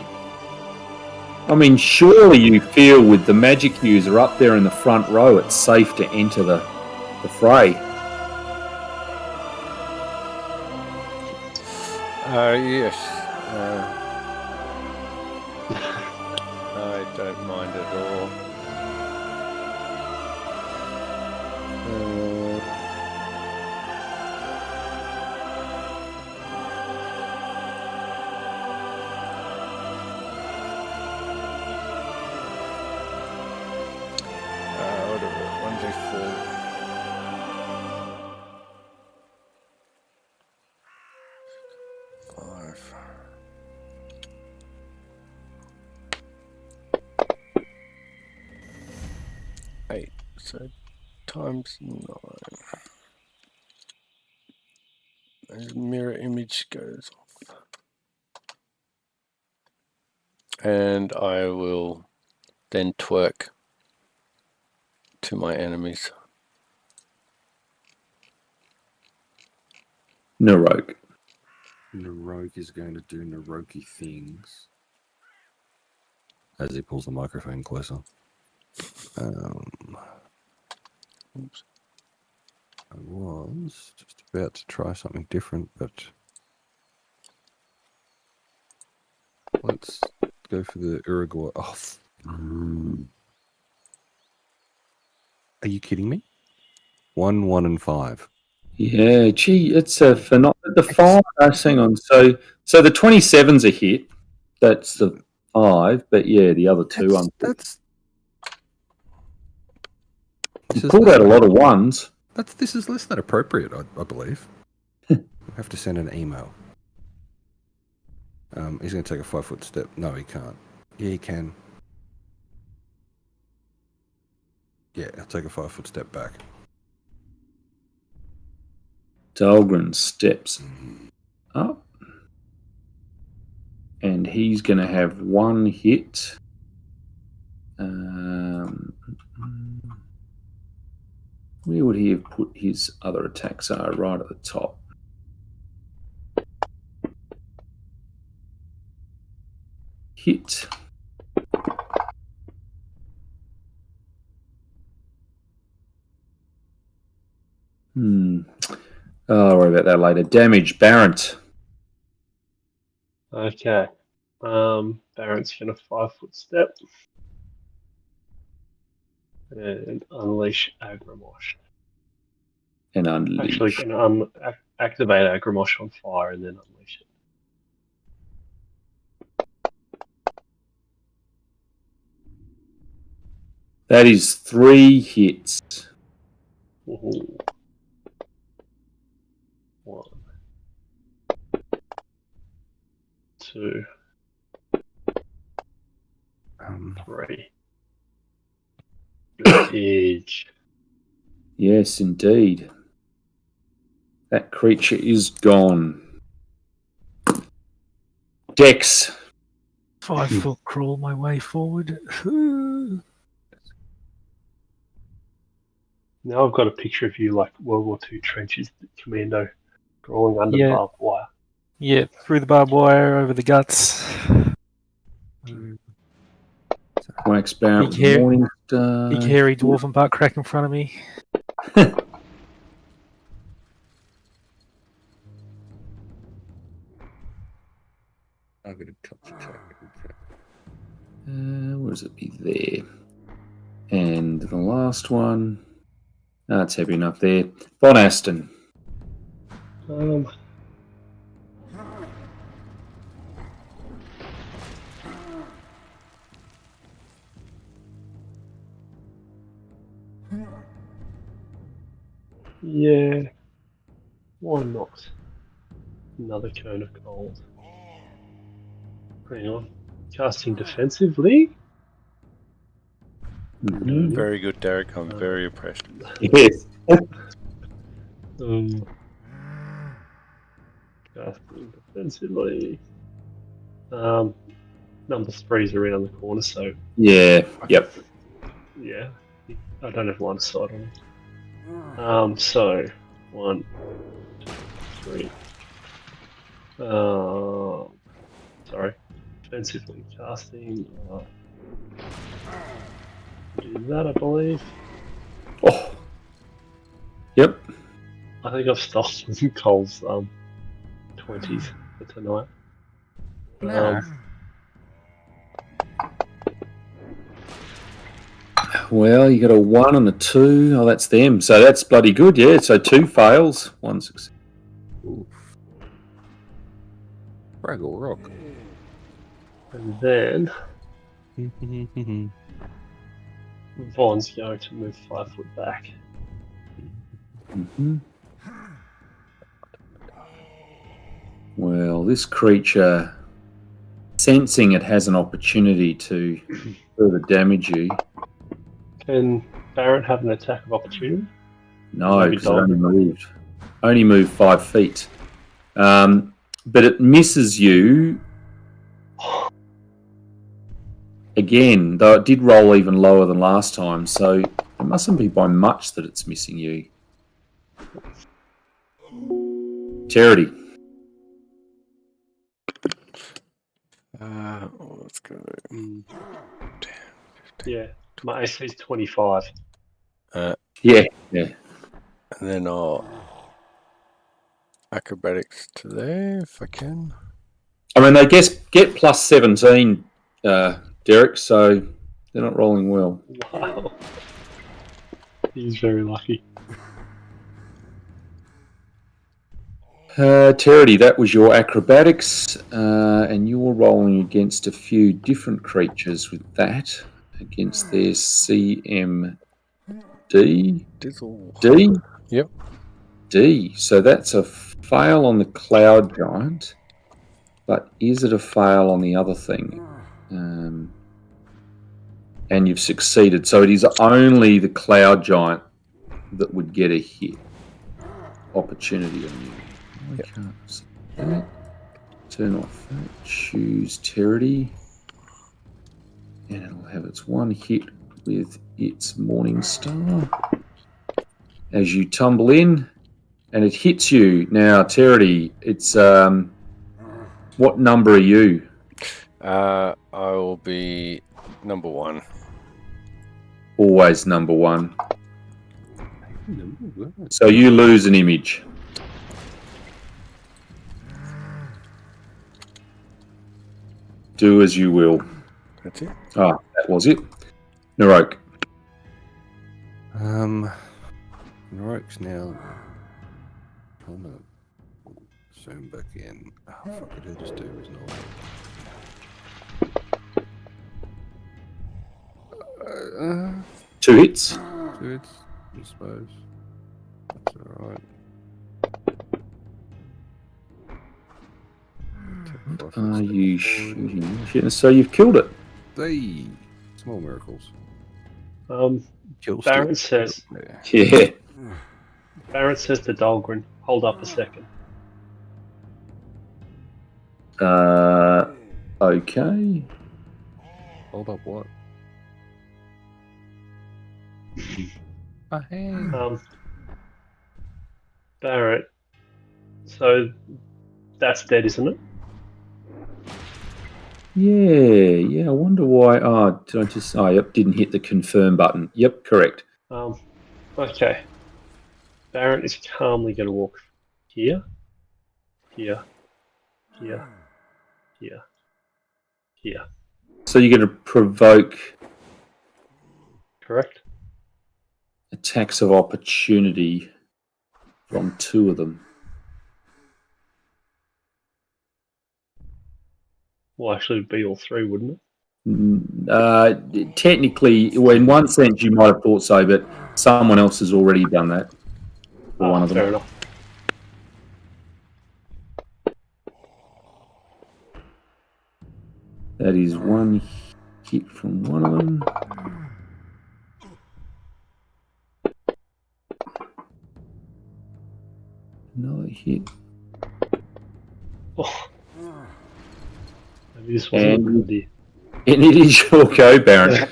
I mean, surely you feel with the magic user up there in the front row, it's safe to enter the fray. Yes. I don't mind at all. Whatever, 1d4. 5. Eight. So times 9. As mirror image goes off. And I will then twerk to my enemies. Narogue. Narogue is going to do Naroki things as he pulls the microphone closer. Oops. I was just about to try something different, but let's go for the Uruguay. Oh, Are you kidding me? 1, 1, and 5. Yeah, gee, it's a phenomenal. The 5, hang on. So the 27's a hit. That's the 5, but yeah, the other 2. That's You pulled out a lot of 1s. This is less than appropriate, I believe. I have to send an email. He's going to take a 5-foot step. No, he can't. Yeah, he can. Yeah, I'll take a 5-foot step back. Dahlgren steps up. And he's going to have 1 hit. Where would he have put his other attacks? Are right at the top. Hit. I'll worry about that later. Damage, Barrent. Okay. Barrett's going to 5-foot step. And unleash Agramosh. And unleash. Actually, can activate Agramosh on fire and then unleash it. That is 3 hits. Ooh. 1, 2, 3. Blockage. Yes, indeed. That creature is gone. Dex. 5-foot crawl my way forward. Now I've got a picture of you like World War II trenches, commando, crawling under Yeah. barbed wire. Yeah, through the barbed wire, over the guts. Wax Barrett. Big hair- Morning Big hairy dwarven butt crack in front of me. I'm going to touch attack. Where does it be there? And the last one. That's heavy enough there. Von Aston. Yeah. Why not? Another cone of cold. Hang on. Casting defensively? Mhm. Very good, Derek. I'm very impressed. Yes. Casting defensively. Number 3's around the corner, so Yeah. Yep. yeah. I don't have line of sight on it. So 1, 2, 3. Sorry. Defensively casting. Do that, I believe. Oh. Yep. I think I've stolen Cole's 20s for tonight. Well, you got a 1 and a 2. Oh, that's them. So that's bloody good, yeah. So 2 fails, 1 success. Fraggle Rock. And then Vaughn's going to move 5 foot back. Mm-hmm. Well, this creature, sensing it has an opportunity to further damage you. Can Barrett have an attack of opportunity? No, Maybe because it only moved 5 feet. But it misses you again, though it did roll even lower than last time, so it mustn't be by much that it's missing you. Charity. Let's go. Yeah, my AC is 25. Yeah. And then I'll acrobatics to there if I can. I mean, they get plus 17, Derek, so they're not rolling well. Wow. He's very lucky. Terity, that was your acrobatics, and you're rolling against a few different creatures with that, against their CMD. Dizzle. D? Yep. D. So that's a fail on the Cloud Giant, but is it a fail on the other thing? And you've succeeded. So it is only the Cloud Giant that would get a hit opportunity on you. I can't see that. Turn off that. Choose Terity. And it'll have its one hit with its Morning Star. As you tumble in, and it hits you. Now, Terity, it's what number are you? I will be number 1. Always number 1. So you lose an image. Do as you will. That's it. Ah, that was it. Narok. Narok's now. I'm gonna zoom back in. Oh, fuck it, just do his normal. 2 hits. So it's, I suppose. That's alright. Are you shooting? So you've killed it. Hey, small miracles. Baron Kill stick. says. Yeah. Baron says to Dahlgren, "Hold up a second." Okay. Hold up, what? Barrett. So that's dead, isn't it? Yeah. I wonder why. Oh, did I just? Oh, yep. Didn't hit the confirm button. Yep, correct. Okay. Barrett is calmly going to walk here, here, here, here, here. So you're going to provoke Correct? attacks of opportunity from 2 of them. Well, actually, it'd be all 3, wouldn't it? Technically, well, in one sense, you might have thought so, but someone else has already done that. For one of them. Fair enough. That is 1 hit from one of them. Another hit. Oh. Maybe this wasn't a good idea. And it is your go, Baron.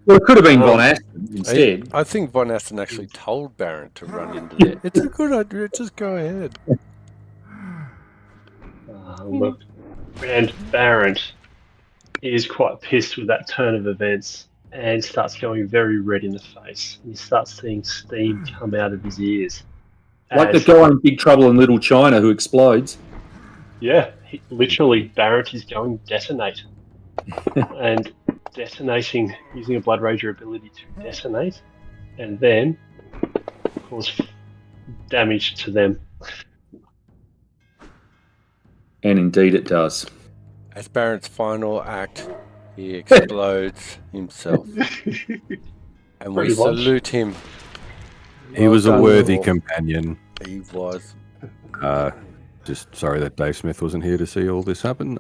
Well, it could have been Von Aston instead. I think Von Aston actually told Baron to run into there. It's a good idea. Just go ahead. Look, and Baron is quite pissed with that turn of events and starts going very red in the face. You start seeing steam come out of his ears. Like the guy in Big Trouble in Little China who explodes. Yeah, literally, Barrett is going detonate. And detonating, using a Blood Rager ability to detonate, and then cause damage to them. And indeed it does. As Baron's final act, he explodes himself. And we Pretty much. salute him. He was a done, worthy Lord. companion. He was. Just sorry that Dave Smith wasn't here to see all this happen.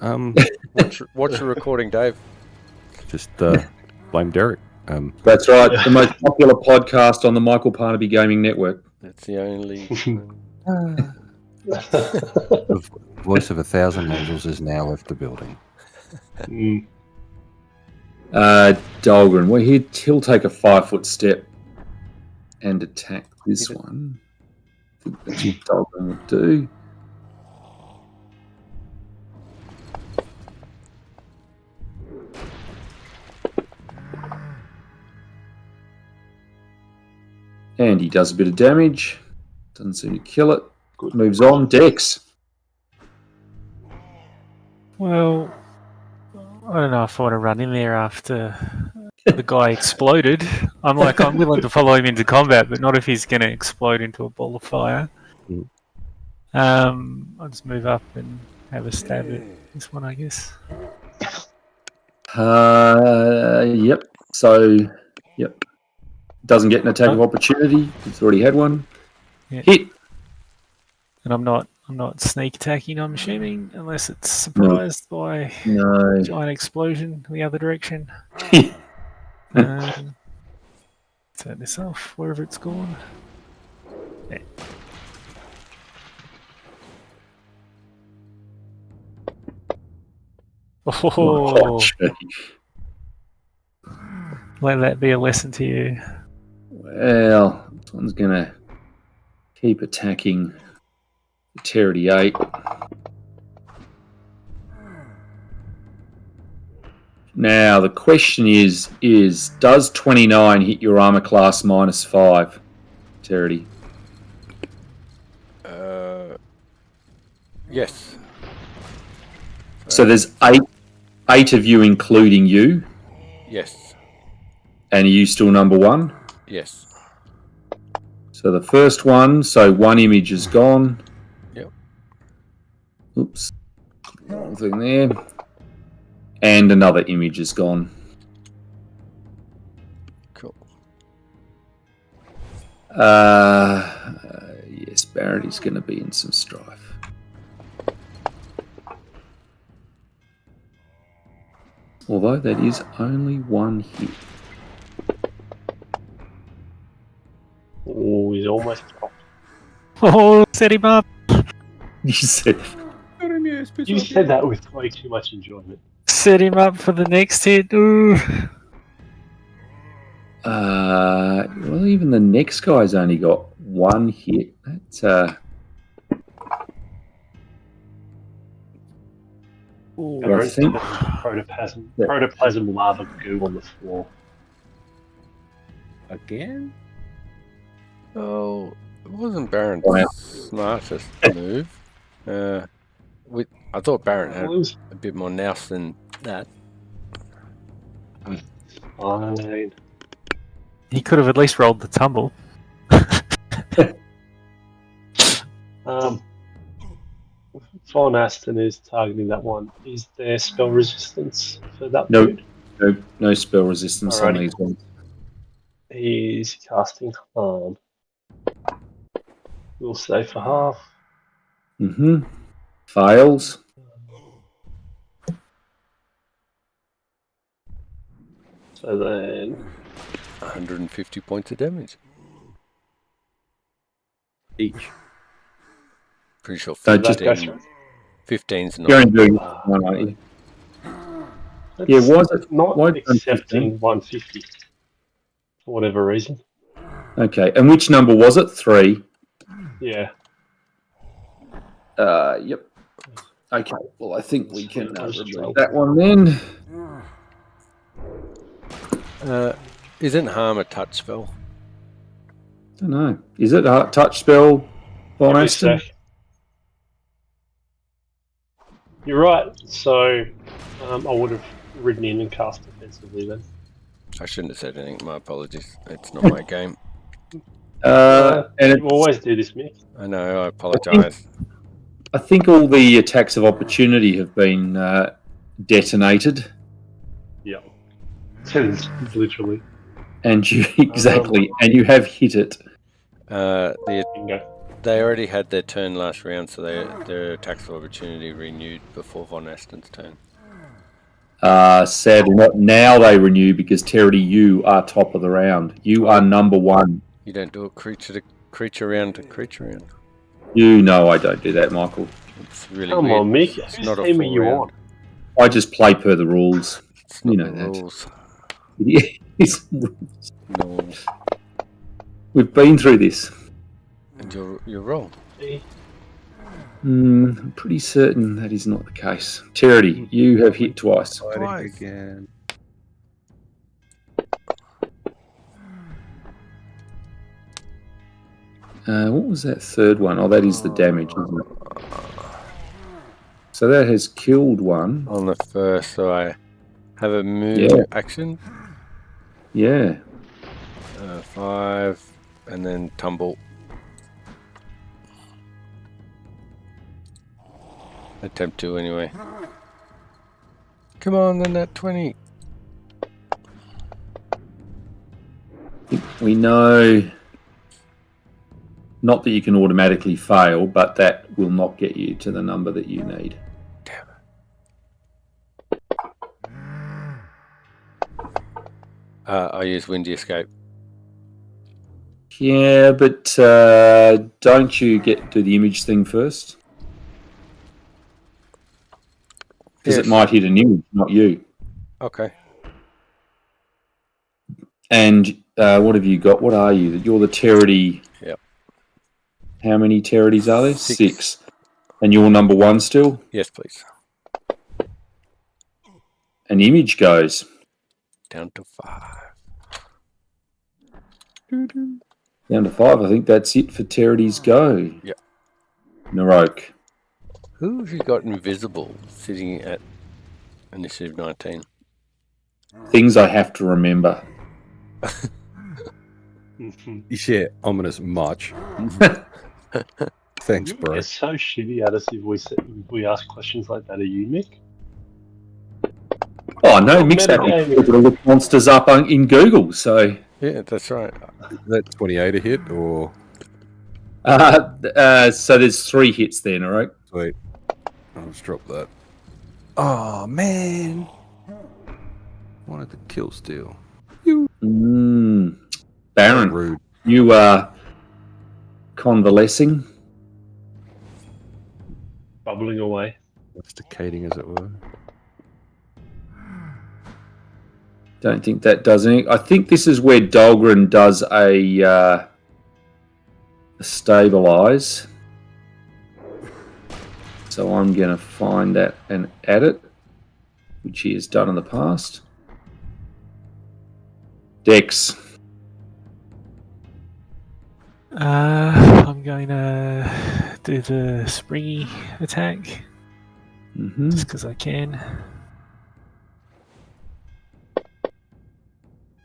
Watch the recording, Dave. Just blame Derek. That's right. The most popular podcast on the Michael Parnaby Gaming Network. That's the only. The voice of 1,000 angels has now left the building. Dahlgren, well, he'll take a 5-foot step and attack this one. I think that's what Dahlgren would do. And he does a bit of damage. Doesn't seem to kill it. Good. Moves on. Dex. Well, I don't know if I want to run in there after the guy exploded. I'm willing to follow him into combat, but not if he's going to explode into a ball of fire. Mm. I'll just move up and have a stab at this one, I guess. Yep. So, yep. Doesn't get an attack of opportunity. It's already had one. Yeah. Hit. And I'm not sneak attacking, I'm assuming, unless it's surprised by No. giant explosion in the other direction. Turn this off wherever it's gone. Yeah. Oh, let that be a lesson to you. Well, this one's going to keep attacking the Terity 8. Now, the question is does 29 hit your armor class -5, Terity? Yes. So there's eight of you, including you. Yes. And are you still number 1? Yes. So the first one, so one image is gone. Yep. Oops. Wrong thing there. And another image is gone. Cool. Yes, Barrett is going to be in some strife. Although that is only one hit. Oh, he's almost dropped. Oh, set him up. You said that with way too much enjoyment. Set him up for the next hit. Ooh. Well, even the next guy's only got one hit. That's I think protoplasm lava goo on the floor. Again? Oh, it wasn't Baron's smartest move. I thought Baron had a bit more nous than that. Fine. He could have at least rolled the tumble. Von Aston is targeting that one. Is there spell resistance for that? No spell resistance on these ones. He's casting harm. We'll say for half. Fails. So then 150 points of damage. Each. Pretty sure So 15's not. You're only doing one, aren't you? Yeah, was it not why accepting 150 for whatever reason? Okay, and which number was it? 3. Yeah. Yep. Okay, well, I think we can remove that one then. Isn't harm a touch spell? I don't know. Is it a touch spell, Von Aston? You're right. So I would have ridden in and cast defensively then. I shouldn't have said anything. My apologies. It's not my game. And you always do this, Mick. I know. I apologise. I think all the attacks of opportunity have been detonated. Yeah. Literally. And you and you have hit it. They already had their turn last round, so their attacks of opportunity renewed before Von Aston's turn. Sadly, not now. They renew because Terity, you are top of the round. You are number 1. You don't do it creature to creature round to creature round. You know I don't do that, Michael. It's really Come weird. on, Mick. It's Whose not a team are full you round. on? I just play per the rules. It's not You know the that. rules. It's- No. We've been through this. And you're wrong. I'm pretty certain that is not the case. Terity, you have hit twice. Twice. Again. What was that third one? Oh, that is the damage, isn't it? So that has killed one. On the first, so I have a move Yeah. action. Yeah. 5, and then tumble. Attempt to, anyway. Come on, then that 20. We know, not that you can automatically fail, but that will not get you to the number that you need. Damn it. I use Windy Escape. Yeah, but don't you do the image thing first? Because it might hit an image, not you. Okay. And what have you got? What are you? You're the Terity. Yep. How many Terities are there? 6. 6. And you're number 1 still? Yes, please. An image goes. Down to 5. Down to 5. I think that's it for Terity's go. Yep. Narok. Who have you got invisible sitting at initiative 19? Things I have to remember. Yeah, ominous much. Thanks, bro. It's so shitty at us if we ask questions like that. Are you, Mick? Oh, no, mix that with the look monsters up in Google, so... Yeah, that's right. Is that 28 a hit, or...? So there's 3 hits there, Narok. Sweet. I'll just drop that. Oh, man. Wanted to kill steal. Baron, Rude. you are convalescing. Bubbling away. Masticating, as it were. Don't think that does anything. I think this is where Dahlgren does a stabilize. So I'm going to find that and add it, which he has done in the past. Dex. I'm going to do the springy attack just because I can.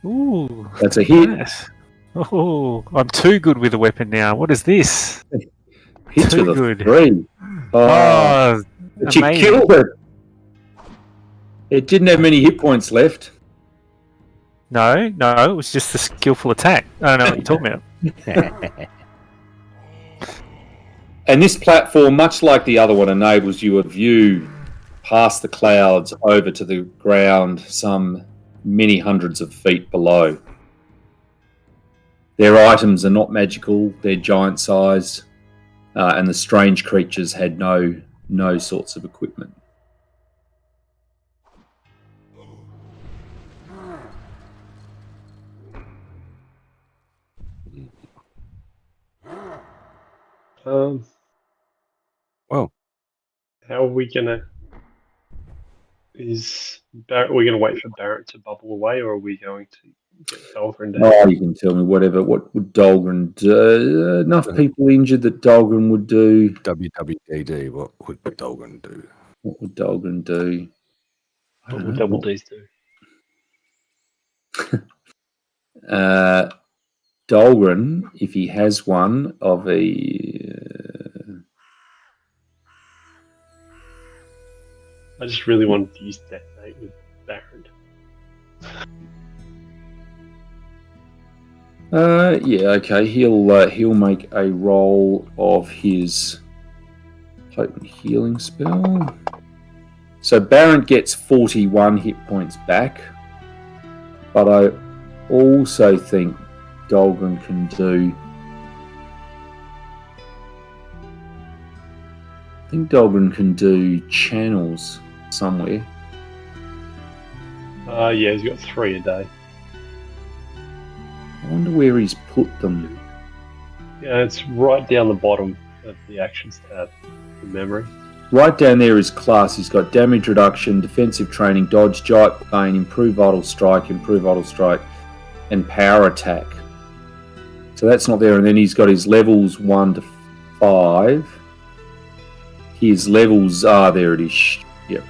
Ooh, That's a hit. nice. Oh, I'm too good with a weapon now. What is this? Hits Too with a good. 3. Oh, But you amazing. killed it. It didn't have many hit points left. No, it was just a skillful attack. I don't know what you're talking about. And this platform, much like the other one, enables you a view past the clouds over to the ground some many hundreds of feet below. Their items are not magical, they're giant-sized, and the strange creatures had no sorts of equipment. Well, How are we gonna? Are we gonna wait for Barrett to bubble away, or are we going to get Dahlgren down? Oh, you can tell me whatever. What would Dahlgren do? Enough people injured that Dahlgren would do. WWDD, what would Dahlgren do? What would Dahlgren do? What would Double D's do? Dahlgren, if he has one of a... I just really wanted to use Detonate with Barrett. Yeah, okay. He'll make a roll of his potent healing spell. So Baron gets 41 hit points back, but I also think Dahlgren can do. I think Dahlgren can do channels somewhere. Yeah, he's got 3 a day. I wonder where he's put them. Yeah, it's right down the bottom of the actions tab from memory. Right down there is class. He's got damage reduction, defensive training, dodge, giant bane, improve vital strike, and power attack. So that's not there. And then he's got his levels 1 to 5. His levels are there. It is. Yep.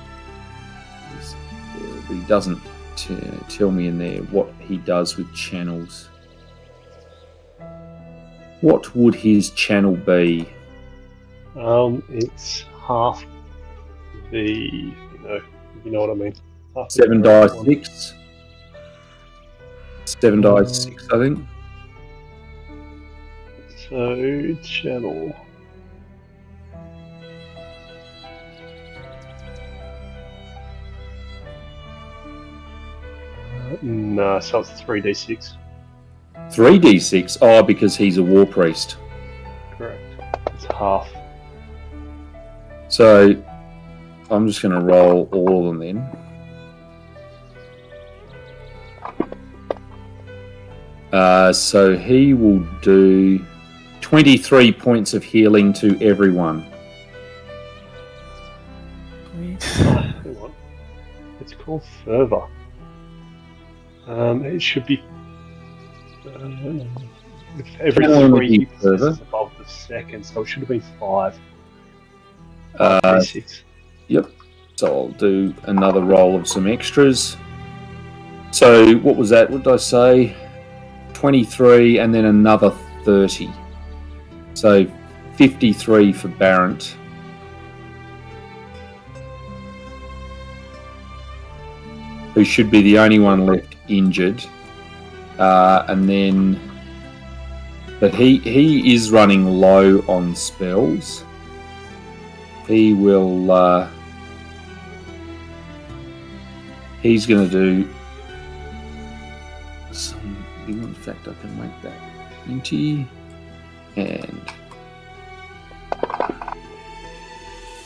But he doesn't tell me in there what he does with channels. What would his channel be? It's half the, you know what I mean. Half the 7 current die one. 6. 7 die 6, I think. So channel. No, so it's 3d6. 3d6. Oh, because he's a war priest. Correct. It's half. So I'm just going to roll all of them then. So he will do 23 points of healing to everyone. Hang on. It's called fervor. It should be every Can only 3 be hits fervor. is above the second, so it should have been 5. 6. Yep. So I'll do another roll of some extras. So what was that? What did I say? 23 and then another 30. So 53 for Barrett. Who should be the only one left injured. And then... But he is running low on spells. He will... he's going to do... In fact, I can make that 20 and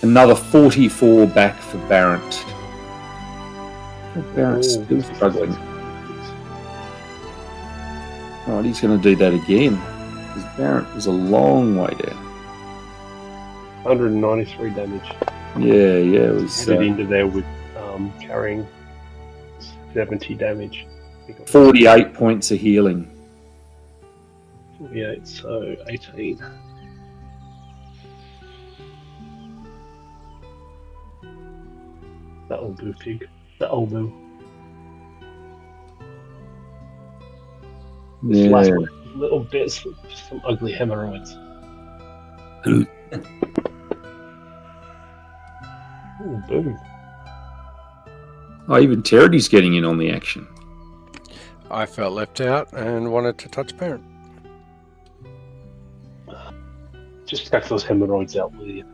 another 44 back for Barrett. Barrett's still struggling. Right, he's going to do that again. Because Barrett is a long way down. 193 damage. Yeah, it was Headed into there with carrying 70 damage. 48 points of healing. 48, so 18. That'll do, pig. That'll do. This last one, little bits, some ugly hemorrhoids. Ooh, boom. Oh, even Territy's getting in on the action. I felt left out and wanted to touch Parent. Just check those hemorrhoids out with you.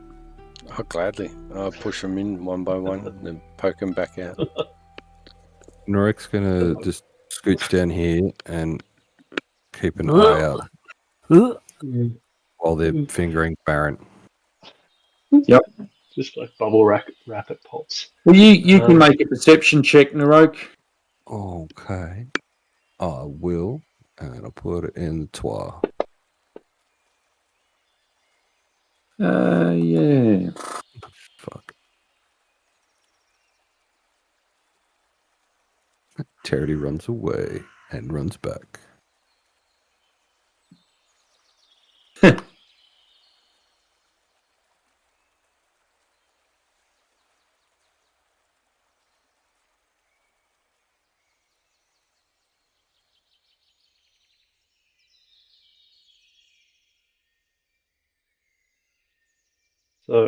Oh, gladly. I'll push them in one by one and then poke them back out. Norek's gonna just scooch down here and keep an eye out while they're fingering Baron. Yep. Just like bubble rapid pops. Well, you can make a perception check, Narok. Okay. I will, and I'll put it in the toir. Yeah. Fuck. Charity runs away and runs back. So,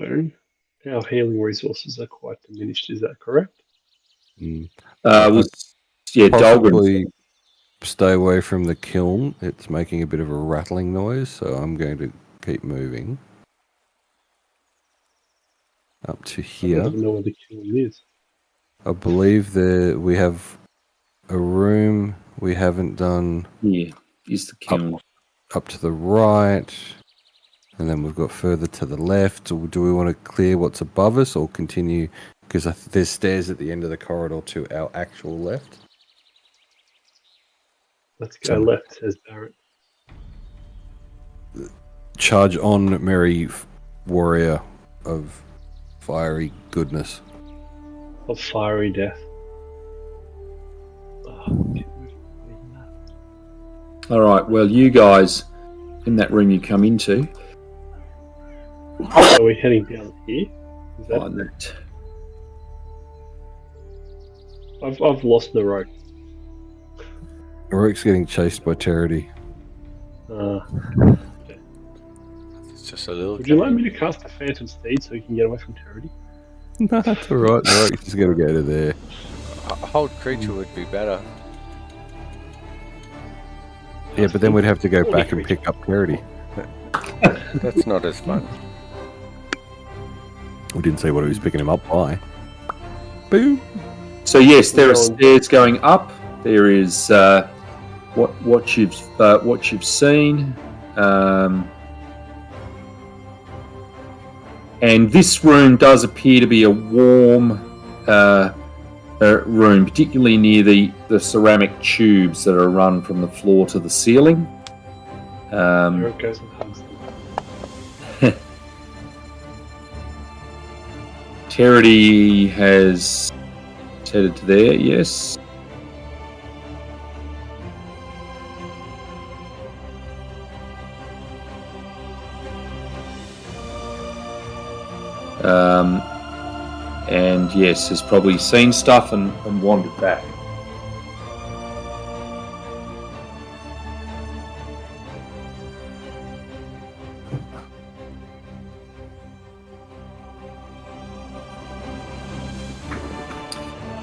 our healing resources are quite diminished, is that correct? Mm. Dalgrim. Possibly stay away from the kiln. It's making a bit of a rattling noise, so I'm going to keep moving. Up to I here. don't even know where the kiln is. I believe we have a room we haven't done. Yeah, is the kiln. Up to the right. And then we've got further to the left. Or do we want to clear what's above us or continue? Because there's stairs at the end of the corridor to our actual left. Let's go left, says Barrett. Charge on, merry warrior of fiery goodness. Of fiery death. All right. Well, you guys in that room you come into. Are we heading down here? Is that... Find that. I've lost the road. Rook's getting chased by Charity. It's just a little. Would you like me to cast a Phantom Steed so you can get away from Charity? No, that's alright. Rook's just gonna go to there. A hold creature would be better. Yeah, but then we'd have to go back and pick up Charity. That's not as fun. We didn't say what he was picking him up by. Boom. So yes, there are stairs going up. There is what you've seen, and this room does appear to be a warm room, particularly near the ceramic tubes that are run from the floor to the ceiling. There it goes and hugs them. Charity has headed to there, yes. And yes, has probably seen stuff and wandered back.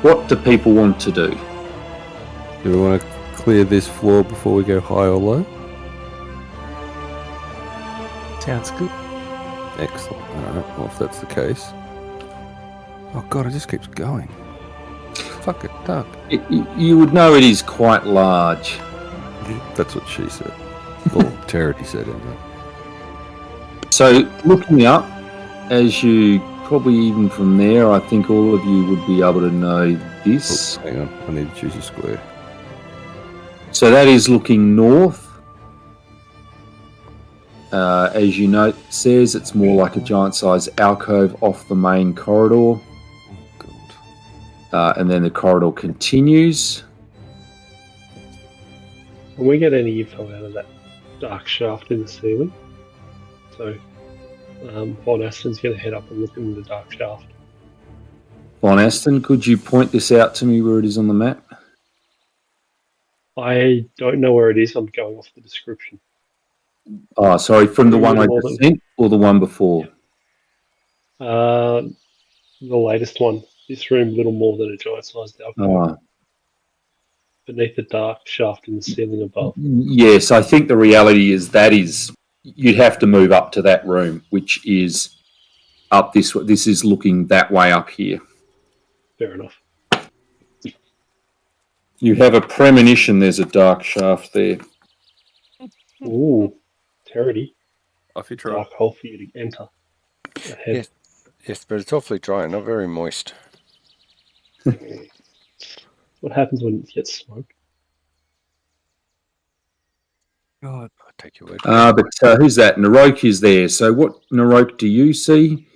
What do people want to do? Do we want to clear this floor before we go high or low? Sounds good. Excellent. Alright, well if that's the case. Oh god, it just keeps going. Fuck it, duck. You would know it is quite large. That's what she said. Or Charity said anyway. So looking up, as you probably even from there, I think all of you would be able to know this. Oh, hang on, I need to choose a square. So that is looking north. As you note, it says it's more like a giant-sized alcove off the main corridor. Oh, God. And then the corridor continues. Can we get any info out of that dark shaft in the ceiling? So, Von Aston's going to head up and look in the dark shaft. Von Aston, could you point this out to me where it is on the map? I don't know where it is. I'm going off the description. Oh, sorry, from the one I just sent or the one before? The latest one. This room, little more than a giant-sized alcove. Oh. Beneath the dark shaft in the ceiling above. Yes, I think the reality is you'd have to move up to that room, which is up this way. This is looking that way up here. Fair enough. You have a premonition there's a dark shaft there. Ooh, Charity. Off you try. Dark hole for you to enter. Ahead. Yes, but it's awfully dry and not very moist. What happens when it gets smoked? God. I'll take your word. But who's that? Narok is there. So what Narok do you see?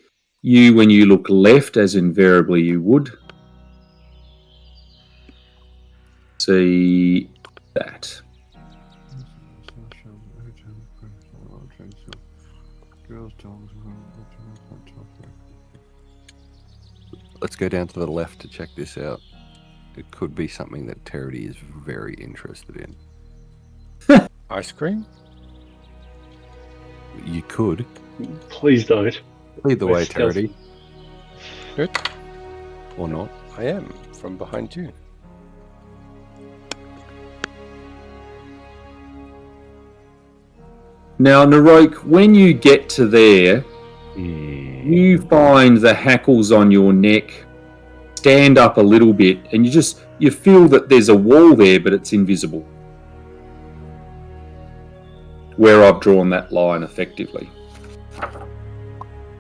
You, when you look left, as invariably you would, see that. Let's go down to the left to check this out. It could be something that Charity is very interested in. Ice cream? You could. Please don't. Lead the way, We're stealthy. Charity. Good. Or not. I am, from behind you. Now, Narok, when you get to there, you find the hackles on your neck stand up a little bit, and you feel that there's a wall there, but it's invisible. Where I've drawn that line effectively.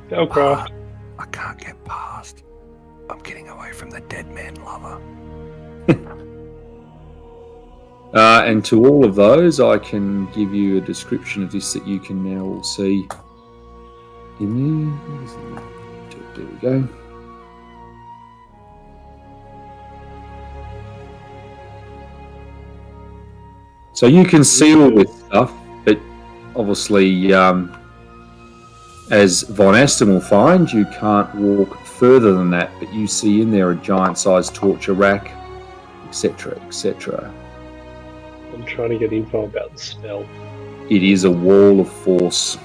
Spellcraft. I can't get past. I'm getting away from the dead man lover. And to all of those, I can give you a description of this that you can now all see. In there. There we go. So you can see all this stuff, but obviously, as Von Aston will find, you can't walk further than that. But you see in there a giant-sized torture rack, etc., etc. I'm trying to get info about the spell. It is a wall of force.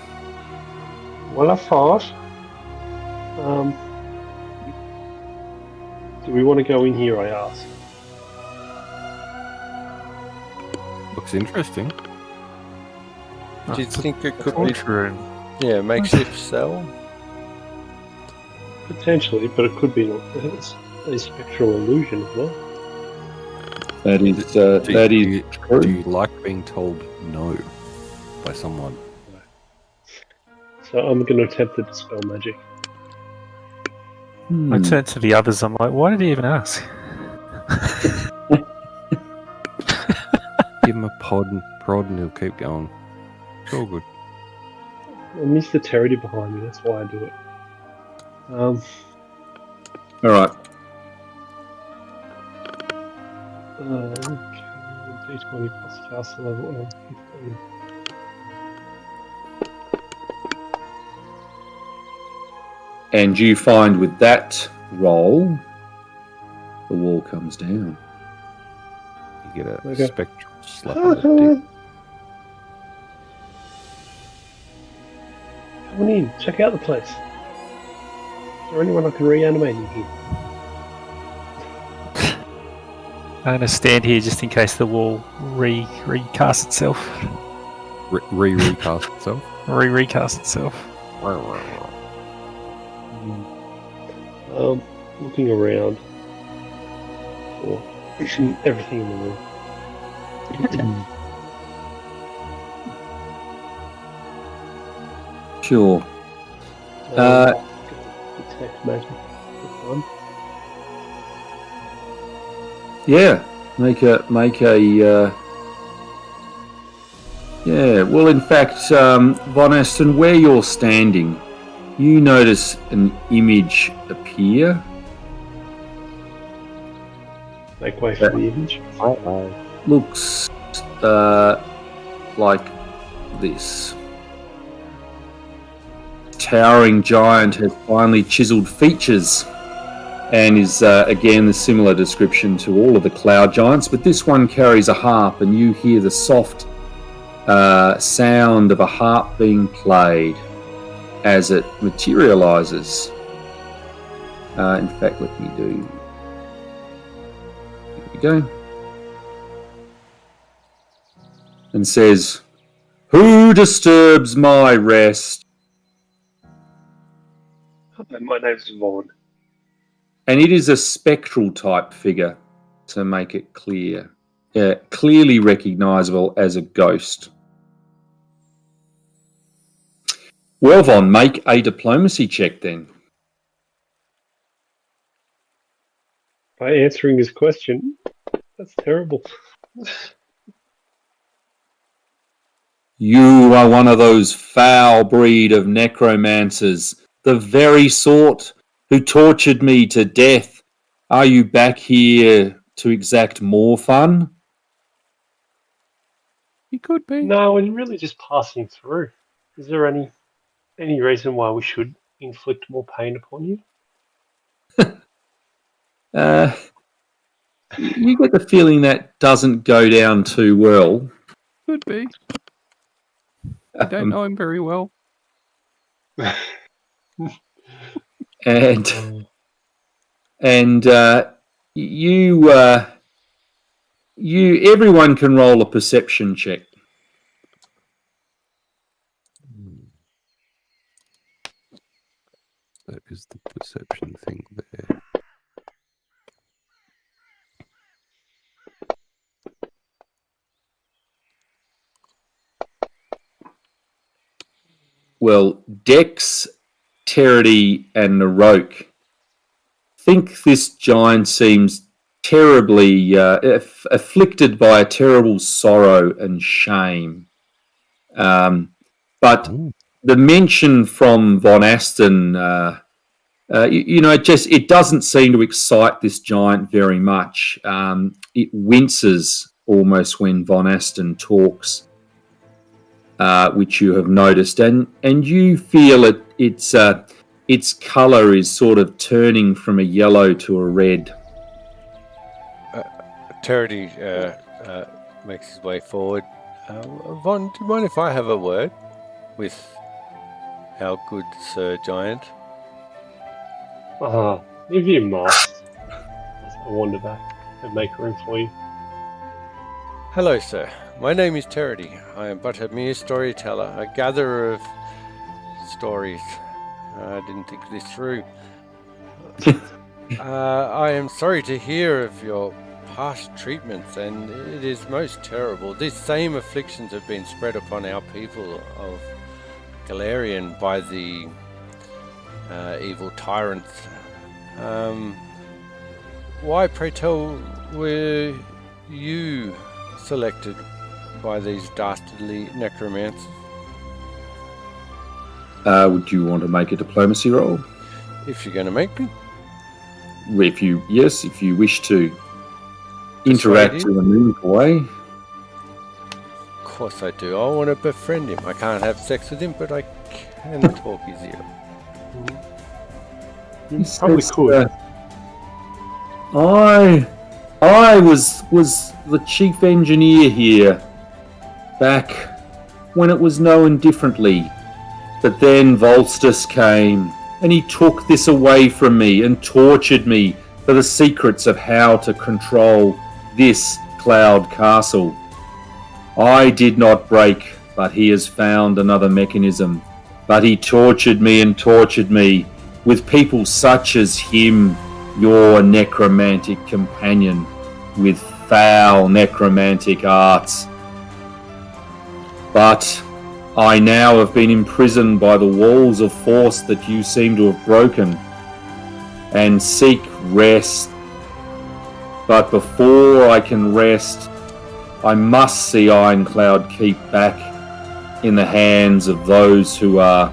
Well, I thought. Do we want to go in here, I asked. Looks interesting. Do you think it could Torture room. be makeshift cell? Potentially, but it could be a spectral illusion as well. That is Do true. you like being told no by someone? So I'm going to attempt to dispel magic. I turn to the others. I'm like, why did he even ask? Give him a prod and he'll keep going. It's all good. I miss the territy behind me, that's why I do it. All right. Okay, D20 plus caster level and 15. And you find with that roll, the wall comes down. You get a Okay. spectral slap on the dick. Come on in, check out the place. Is there anyone I can reanimate in here? I'm going to stand here just in case the wall recast itself. Recast itself. Recast itself. Looking around for everything in the room. Sure. Detect magic. That's one. Yeah. Make a. Yeah. Well, in fact, Von Aston, where you're standing, you notice an image appear. Make way for the image. Looks like this. Towering giant has finely chiseled features and is again a similar description to all of the cloud giants, but this one carries a harp and you hear the soft sound of a harp being played as it materializes. In fact, let me do. Here we go. And says, "Who disturbs my rest?" Hi, my name's Vaughn. And it is a spectral type figure, to make it clear. Clearly recognizable as a ghost. Well, Von, make a diplomacy check then. By answering his question, that's terrible. You are one of those foul breed of necromancers, the very sort who tortured me to death. Are you back here to exact more fun? You could be. No, we're really just passing through. Is there any reason why we should inflict more pain upon you? You get the feeling that doesn't go down too well. Could be. I don't know him very well. And everyone can roll a perception check. That is the perception thing there. Well, Dex, Terity, and Narok think this giant seems terribly afflicted by a terrible sorrow and shame. But the mention from Von Aston, it doesn't seem to excite this giant very much. It winces almost when Von Aston talks. Which you have noticed, and you feel its colour is sort of turning from a yellow to a red. Terity makes his way forward. Von, do you mind if I have a word with our good Sir Giant? If you must. As I wander back and make room for you. Hello, sir. My name is Terity. I am but a mere storyteller, a gatherer of stories. I didn't think this through. I am sorry to hear of your past treatments, and it is most terrible. These same afflictions have been spread upon our people of Golarion by the evil tyrants. Why, pray tell, were you selected by these dastardly necromancers? Would you want to make a diplomacy roll? If you're going to make me. If you wish to interact in a meaningful way. Of course I do. I want to befriend him. I can't have sex with him, but I can talk his ear. You probably could. I was the chief engineer here back when it was known differently. But then Volstus came and he took this away from me and tortured me for the secrets of how to control this cloud castle. I did not break, but he has found another mechanism. But he tortured me and tortured me with people such as him, your necromantic companion, with foul necromantic arts. But I now have been imprisoned by the walls of force that you seem to have broken, and seek rest. But before I can rest, I must see Ironcloud Keep back in the hands of those who are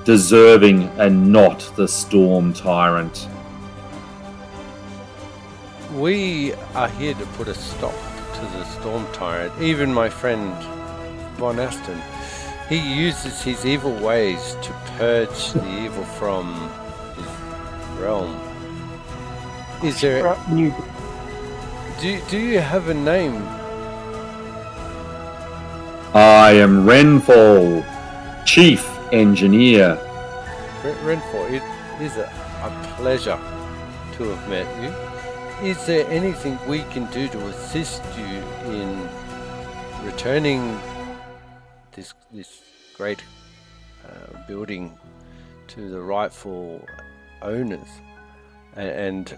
deserving and not the Storm Tyrant. We are here to put a stop to the Storm Tyrant. Even my friend Von Aston, he uses his evil ways to purge the evil from his realm. Is there? Do you have a name? I am Renfall, Chief Engineer. Renfall, it is a pleasure to have met you. Is there anything we can do to assist you in returning this great building to the rightful owners and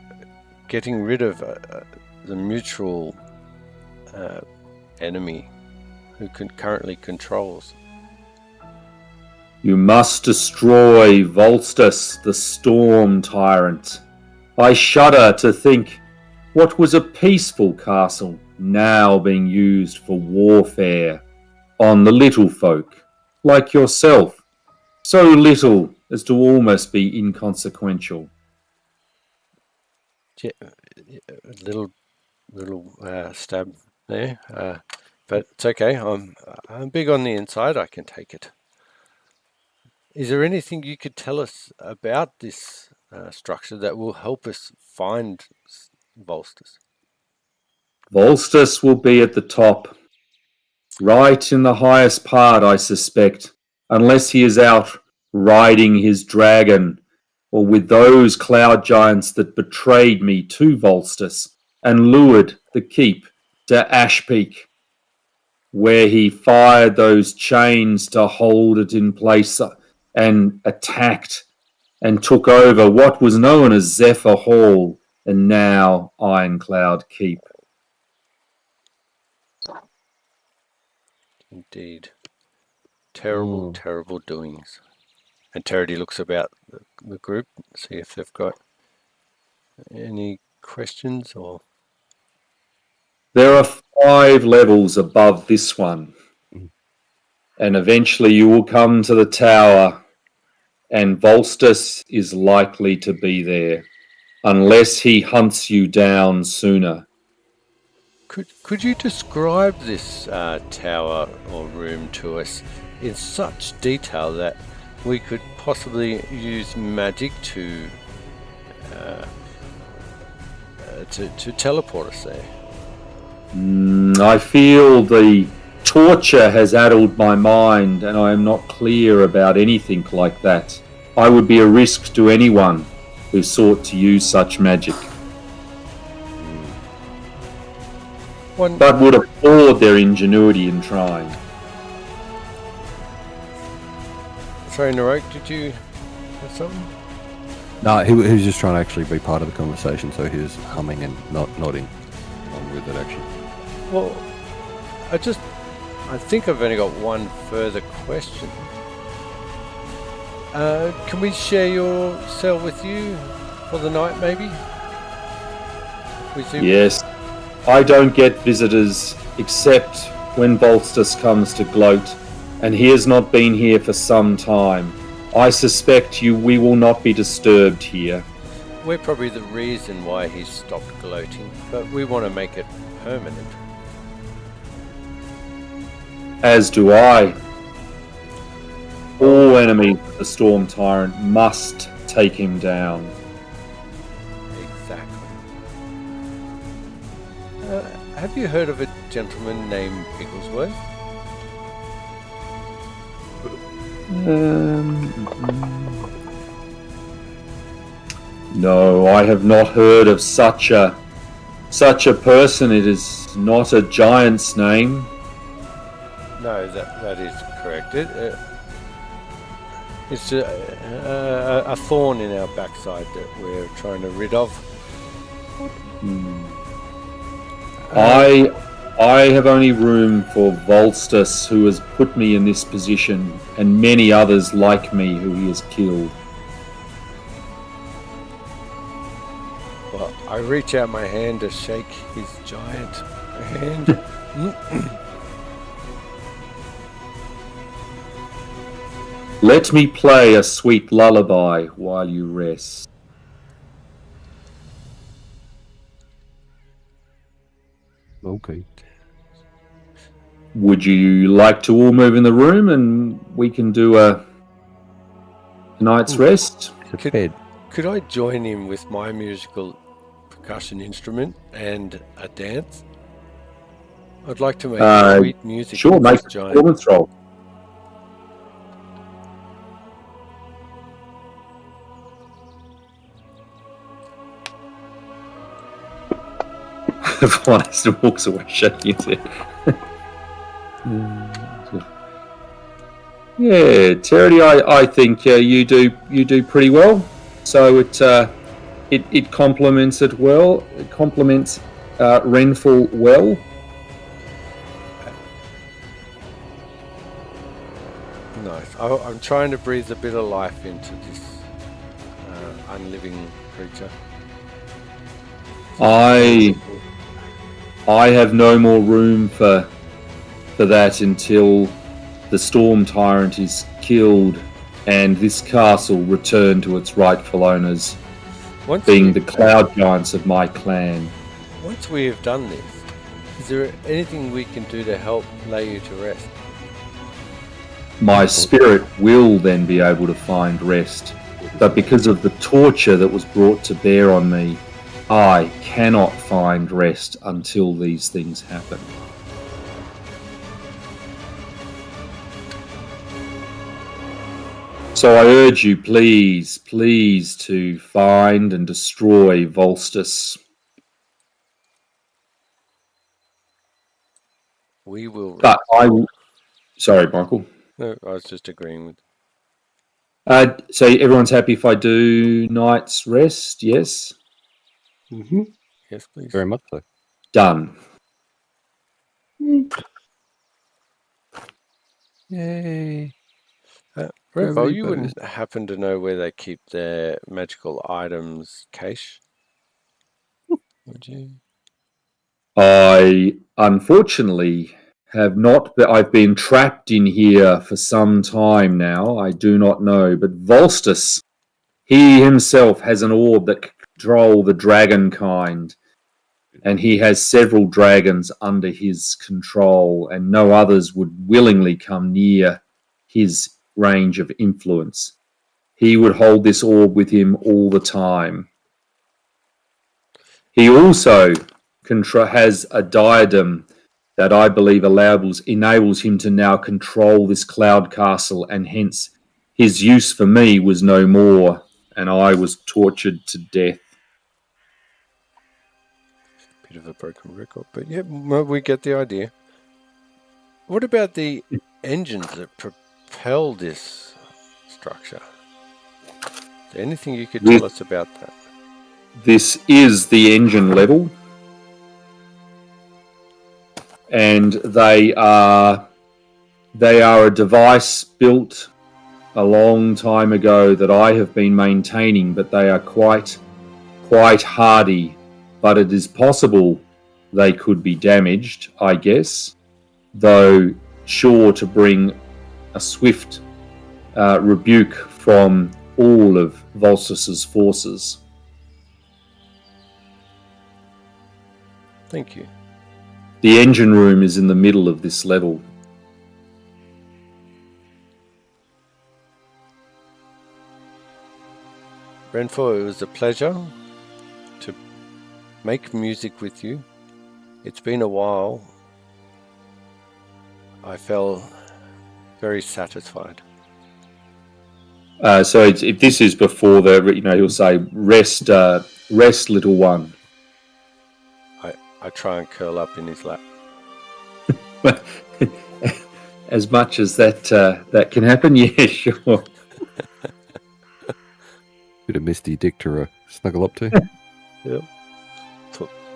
getting rid of the mutual enemy who currently controls? You must destroy Volstus, the Storm Tyrant. I shudder to think what was a peaceful castle now being used for warfare on the little folk like yourself, so little as to almost be inconsequential. Yeah, a little stab there, but it's okay. I'm big on the inside. I can take it. Is there anything you could tell us about this structure that will help us find Volstus? Volstus will be at the top, right in the highest part, I suspect, unless he is out riding his dragon, or with those cloud giants that betrayed me to Volstus and lured the keep to Ash Peak, where he fired those chains to hold it in place and attacked and took over what was known as Zephyr Hall and now Ironcloud Keep. Indeed. Terrible, terrible doings. And Terity looks about the group, see if they've got any questions or... There are 5 levels above this one. And eventually you will come to the tower, and Volstus is likely to be there, unless he hunts you down sooner. Could you describe this tower or room to us in such detail that we could possibly use magic to to teleport us there. I feel the torture has addled my mind, and I am not clear about anything like that. I would be a risk to anyone who sought to use such magic, but would applaud their ingenuity in trying. Sorry, Narok, did you have something? No, he was just trying to actually be part of the conversation, so he was humming and not nodding along with it, actually. Well, I think I've only got one further question. Can we share your cell with you for the night, maybe? Yes. I don't get visitors except when Volstus comes to gloat, and he has not been here for some time. I suspect we will not be disturbed here. We're probably the reason why he's stopped gloating, but we want to make it permanent. As do I. All enemies of the Storm Tyrant must take him down. Exactly. Have you heard of a gentleman named Bigglesworth? No, I have not heard of such a person. It is not a giant's name. No, that is correct. It's a thorn in our backside that we're trying to rid of. I have only room for Volstus, who has put me in this position, and many others like me who he has killed. Well, I reach out my hand to shake his giant hand. Let me play a sweet lullaby while you rest. Okay. Would you like to all move in the room and we can do a night's rest? It's a bed. Could I join him with my musical percussion instrument and a dance? I'd like to make sweet music. Sure, with make this a giant. performance roll. Everyone walks away shaking his head. Yeah, Terry, I think you do pretty well. So it complements it well. It complements Renful well. Nice. I'm trying to breathe a bit of life into this unliving creature. I have no more room for that until the Storm Tyrant is killed and this castle returned to its rightful owners, being the Cloud Giants of my clan. Once we have done this, is there anything we can do to help lay you to rest? My spirit will then be able to find rest, but because of the torture that was brought to bear on me, I cannot find rest until these things happen. So I urge you, please to find and destroy Volstus. We will. But sorry, Michael. No, I was just agreeing with. So everyone's happy if I do night's rest? Yes? Mm-hmm. Yes, please. Very much so. Done. Yay. Revo, you wouldn't happen to know where they keep their magical items cache? Would you? I unfortunately have not. I've been trapped in here for some time now. I do not know. But Volstus, he himself has an orb that can control the dragon kind. And he has several dragons under his control, and no others would willingly come near his range of influence. He would hold this orb with him all the time. He also has a diadem that I believe enables him to now control this cloud castle, and hence his use for me was no more, and I was tortured to death. Bit of a broken record, but yeah, well, we get the idea. What about the engines that propel this structure? Is there anything you could tell us about that? This is the engine level, and they are a device built a long time ago that I have been maintaining, but they are quite hardy. But it is possible they could be damaged, I guess, though sure to bring a swift rebuke from all of Volsus's forces. Thank you. The engine room is in the middle of this level. Renfrew, it was a pleasure to make music with you. It's been a while. I felt very satisfied. So if this is before he'll say, rest, little one. I try and curl up in his lap. As much as that can happen, yeah, sure. Bit of Misty Dick to snuggle up to. Yep.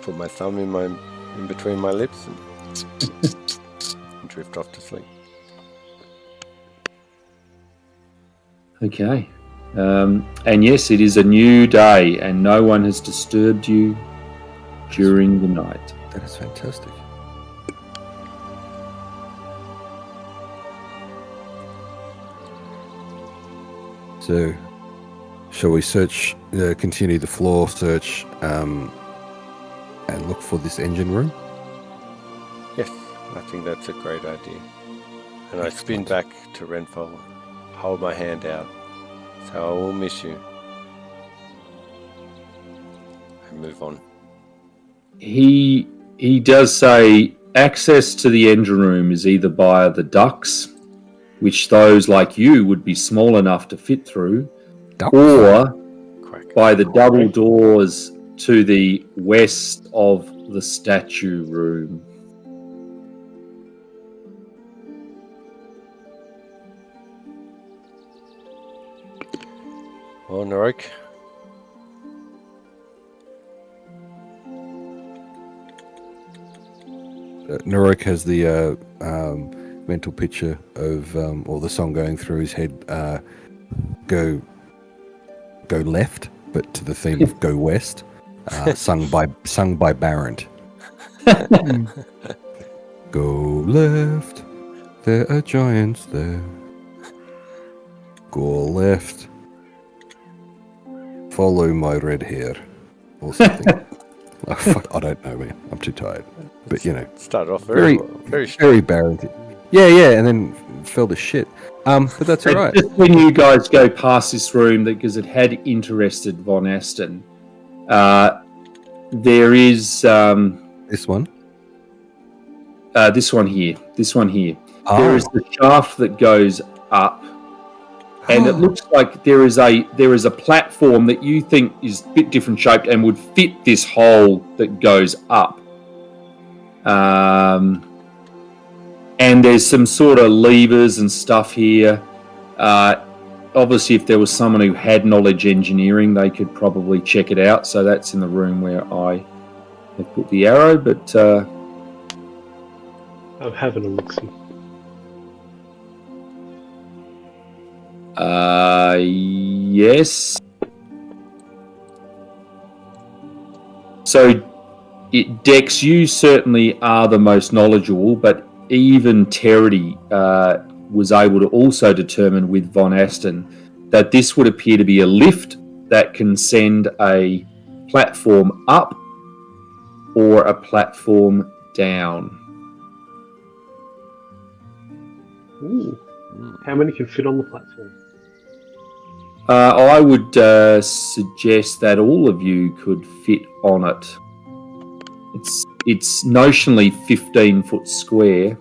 Put my thumb in between my lips and drift off to sleep. Okay. And yes, it is a new day, and no one has disturbed you during the night. That is fantastic. So, shall we continue the floor search, and look for this engine room? Yes, I think that's a great idea. And I spin back to Renfrew, hold my hand out, so I will miss you, and move on. He does say access to the engine room is either via the ducts, which those like you would be small enough to fit through, or by the double doors to the west of the statue room. Well, Narok, Narok has the mental picture of or the song going through his head. Go left, but to the theme of go west. Sung by Barrent. Go left, there are giants there. Go left, follow my red hair, or something. Oh, fuck, I don't know, man. I'm too tired. But started off very Barrent. Yeah, and then fell to shit. But that's all right. Just when you guys go past this room, because it had interested Von Aston, there is This one. This one here. Oh. There is the shaft that goes up, and it looks like there is a platform that you think is a bit different shaped and would fit this hole that goes up. And there's some sort of levers and stuff here. Obviously, if there was someone who had knowledge engineering, they could probably check it out. So that's in the room where I have put the arrow, but I'm having a look-see. yes. So, Dex, you certainly are the most knowledgeable, but even Terry was able to also determine with Von Aston that this would appear to be a lift that can send a platform up or a platform down. Ooh. How many can fit on the platform? I would suggest that all of you could fit on it. It's notionally 15 foot square.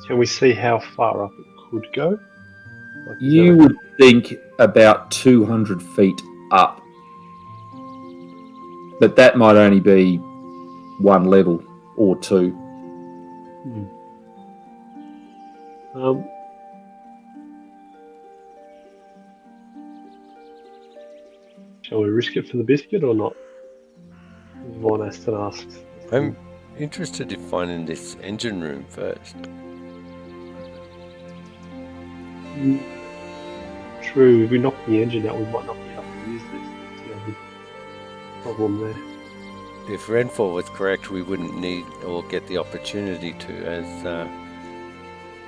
Can we see how far up it could go? Like, is You there would think about 200 feet up. But that might only be one level or two. Shall we risk it for the biscuit or not? Von Aston asks. I'm interested in finding this engine room first. True, if we knock the engine out, we might not be able to use this. That's the other problem there. If Renfall was correct, we wouldn't need or get the opportunity to, as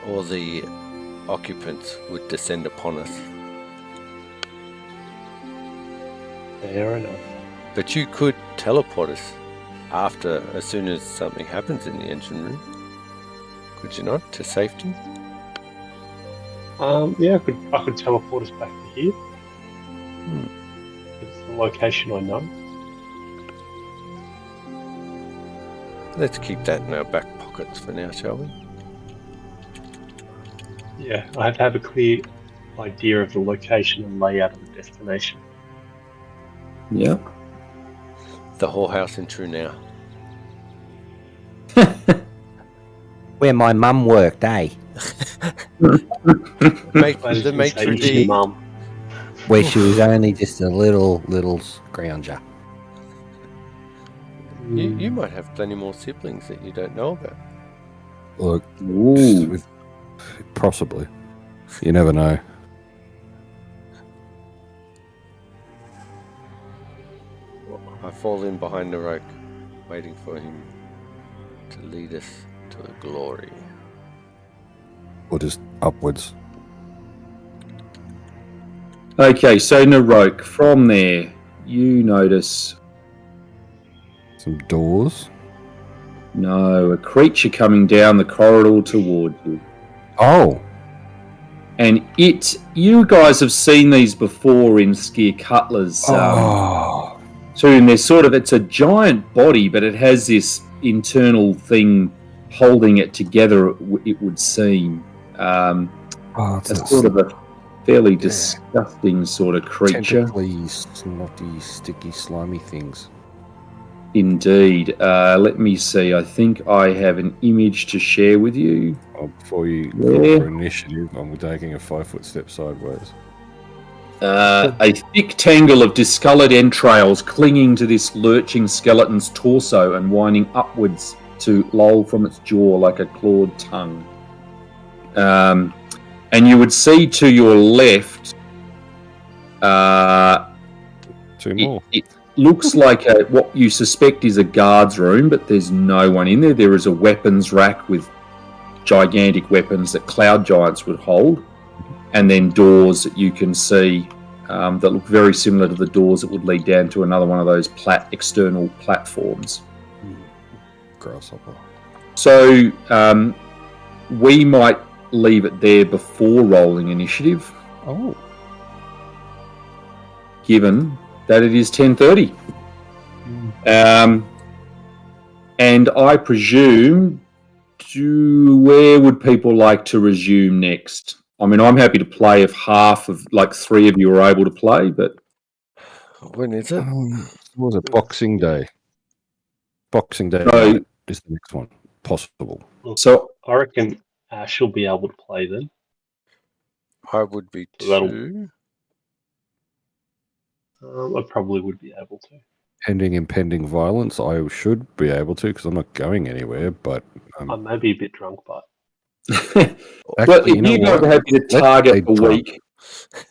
all the occupants would descend upon us. Fair enough. But you could teleport us as soon as something happens in the engine room. Could you not, to safety? Yeah, I could teleport us back to here. It's the location I know. Let's keep that in our back pockets for now, shall we? Yeah, I have to have a clear idea of the location and layout of the destination. Yeah. The whorehouse in True now. Where my mum worked, eh? The maitre d'. Mum. Where she was only just a little scrounger. You might have plenty more siblings that you don't know about. Look, Ooh. possibly. You never know. I fall in behind the rope, waiting for him to lead us to glory. Or just upwards. Okay, so Narok, from there, you notice Some doors. a creature coming down the corridor towards you. Oh! And you guys have seen these before in Skier Cutler's Oh! tomb. It's a giant body, but it has this internal thing holding it together, it would seem. It's It's sort of a fairly disgusting sort of creature. tentacly, snotty, sticky, slimy things. Indeed. Let me see. I think I have an image to share with you. Before you Yeah. go for initiative, I'm taking a 5-foot step sideways. A thick tangle of discoloured entrails clinging to this lurching skeleton's torso and winding upwards to loll from its jaw like a clawed tongue. And you would see to your left, Two more. it looks like what you suspect is a guard's room, but there's no one in there. There is a weapons rack with gigantic weapons that cloud giants would hold, and then doors that you can see that look very similar to the doors that would lead down to another one of those external platforms. Grasshopper. So we might leave it there before rolling initiative, Oh. given that it is 10:30. And I presume, where would people like to resume next? I mean, I'm happy to play if three of you are able to play, but When is it? What was it? Boxing Day. Boxing Day No. night is the next one. Possible. so I reckon Ash will be able to play then. I would be That'll- too. I probably would be able to. Pending impending violence, I should be able to because I'm not going anywhere. But I may be a bit drunk, but well, if you guys are happy to target the week,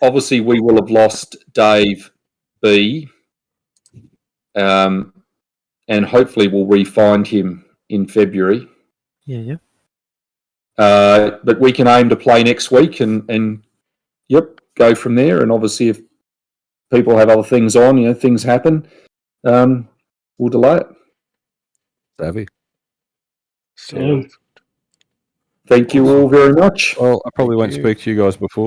obviously we will have lost Dave B, and hopefully we'll re-find him in February. Yeah. But we can aim to play next week and go from there. And obviously, if people have other things on, things happen, we'll delay it. Savvy. So, Thank you all very much. Well, I probably won't you. speak to you guys before.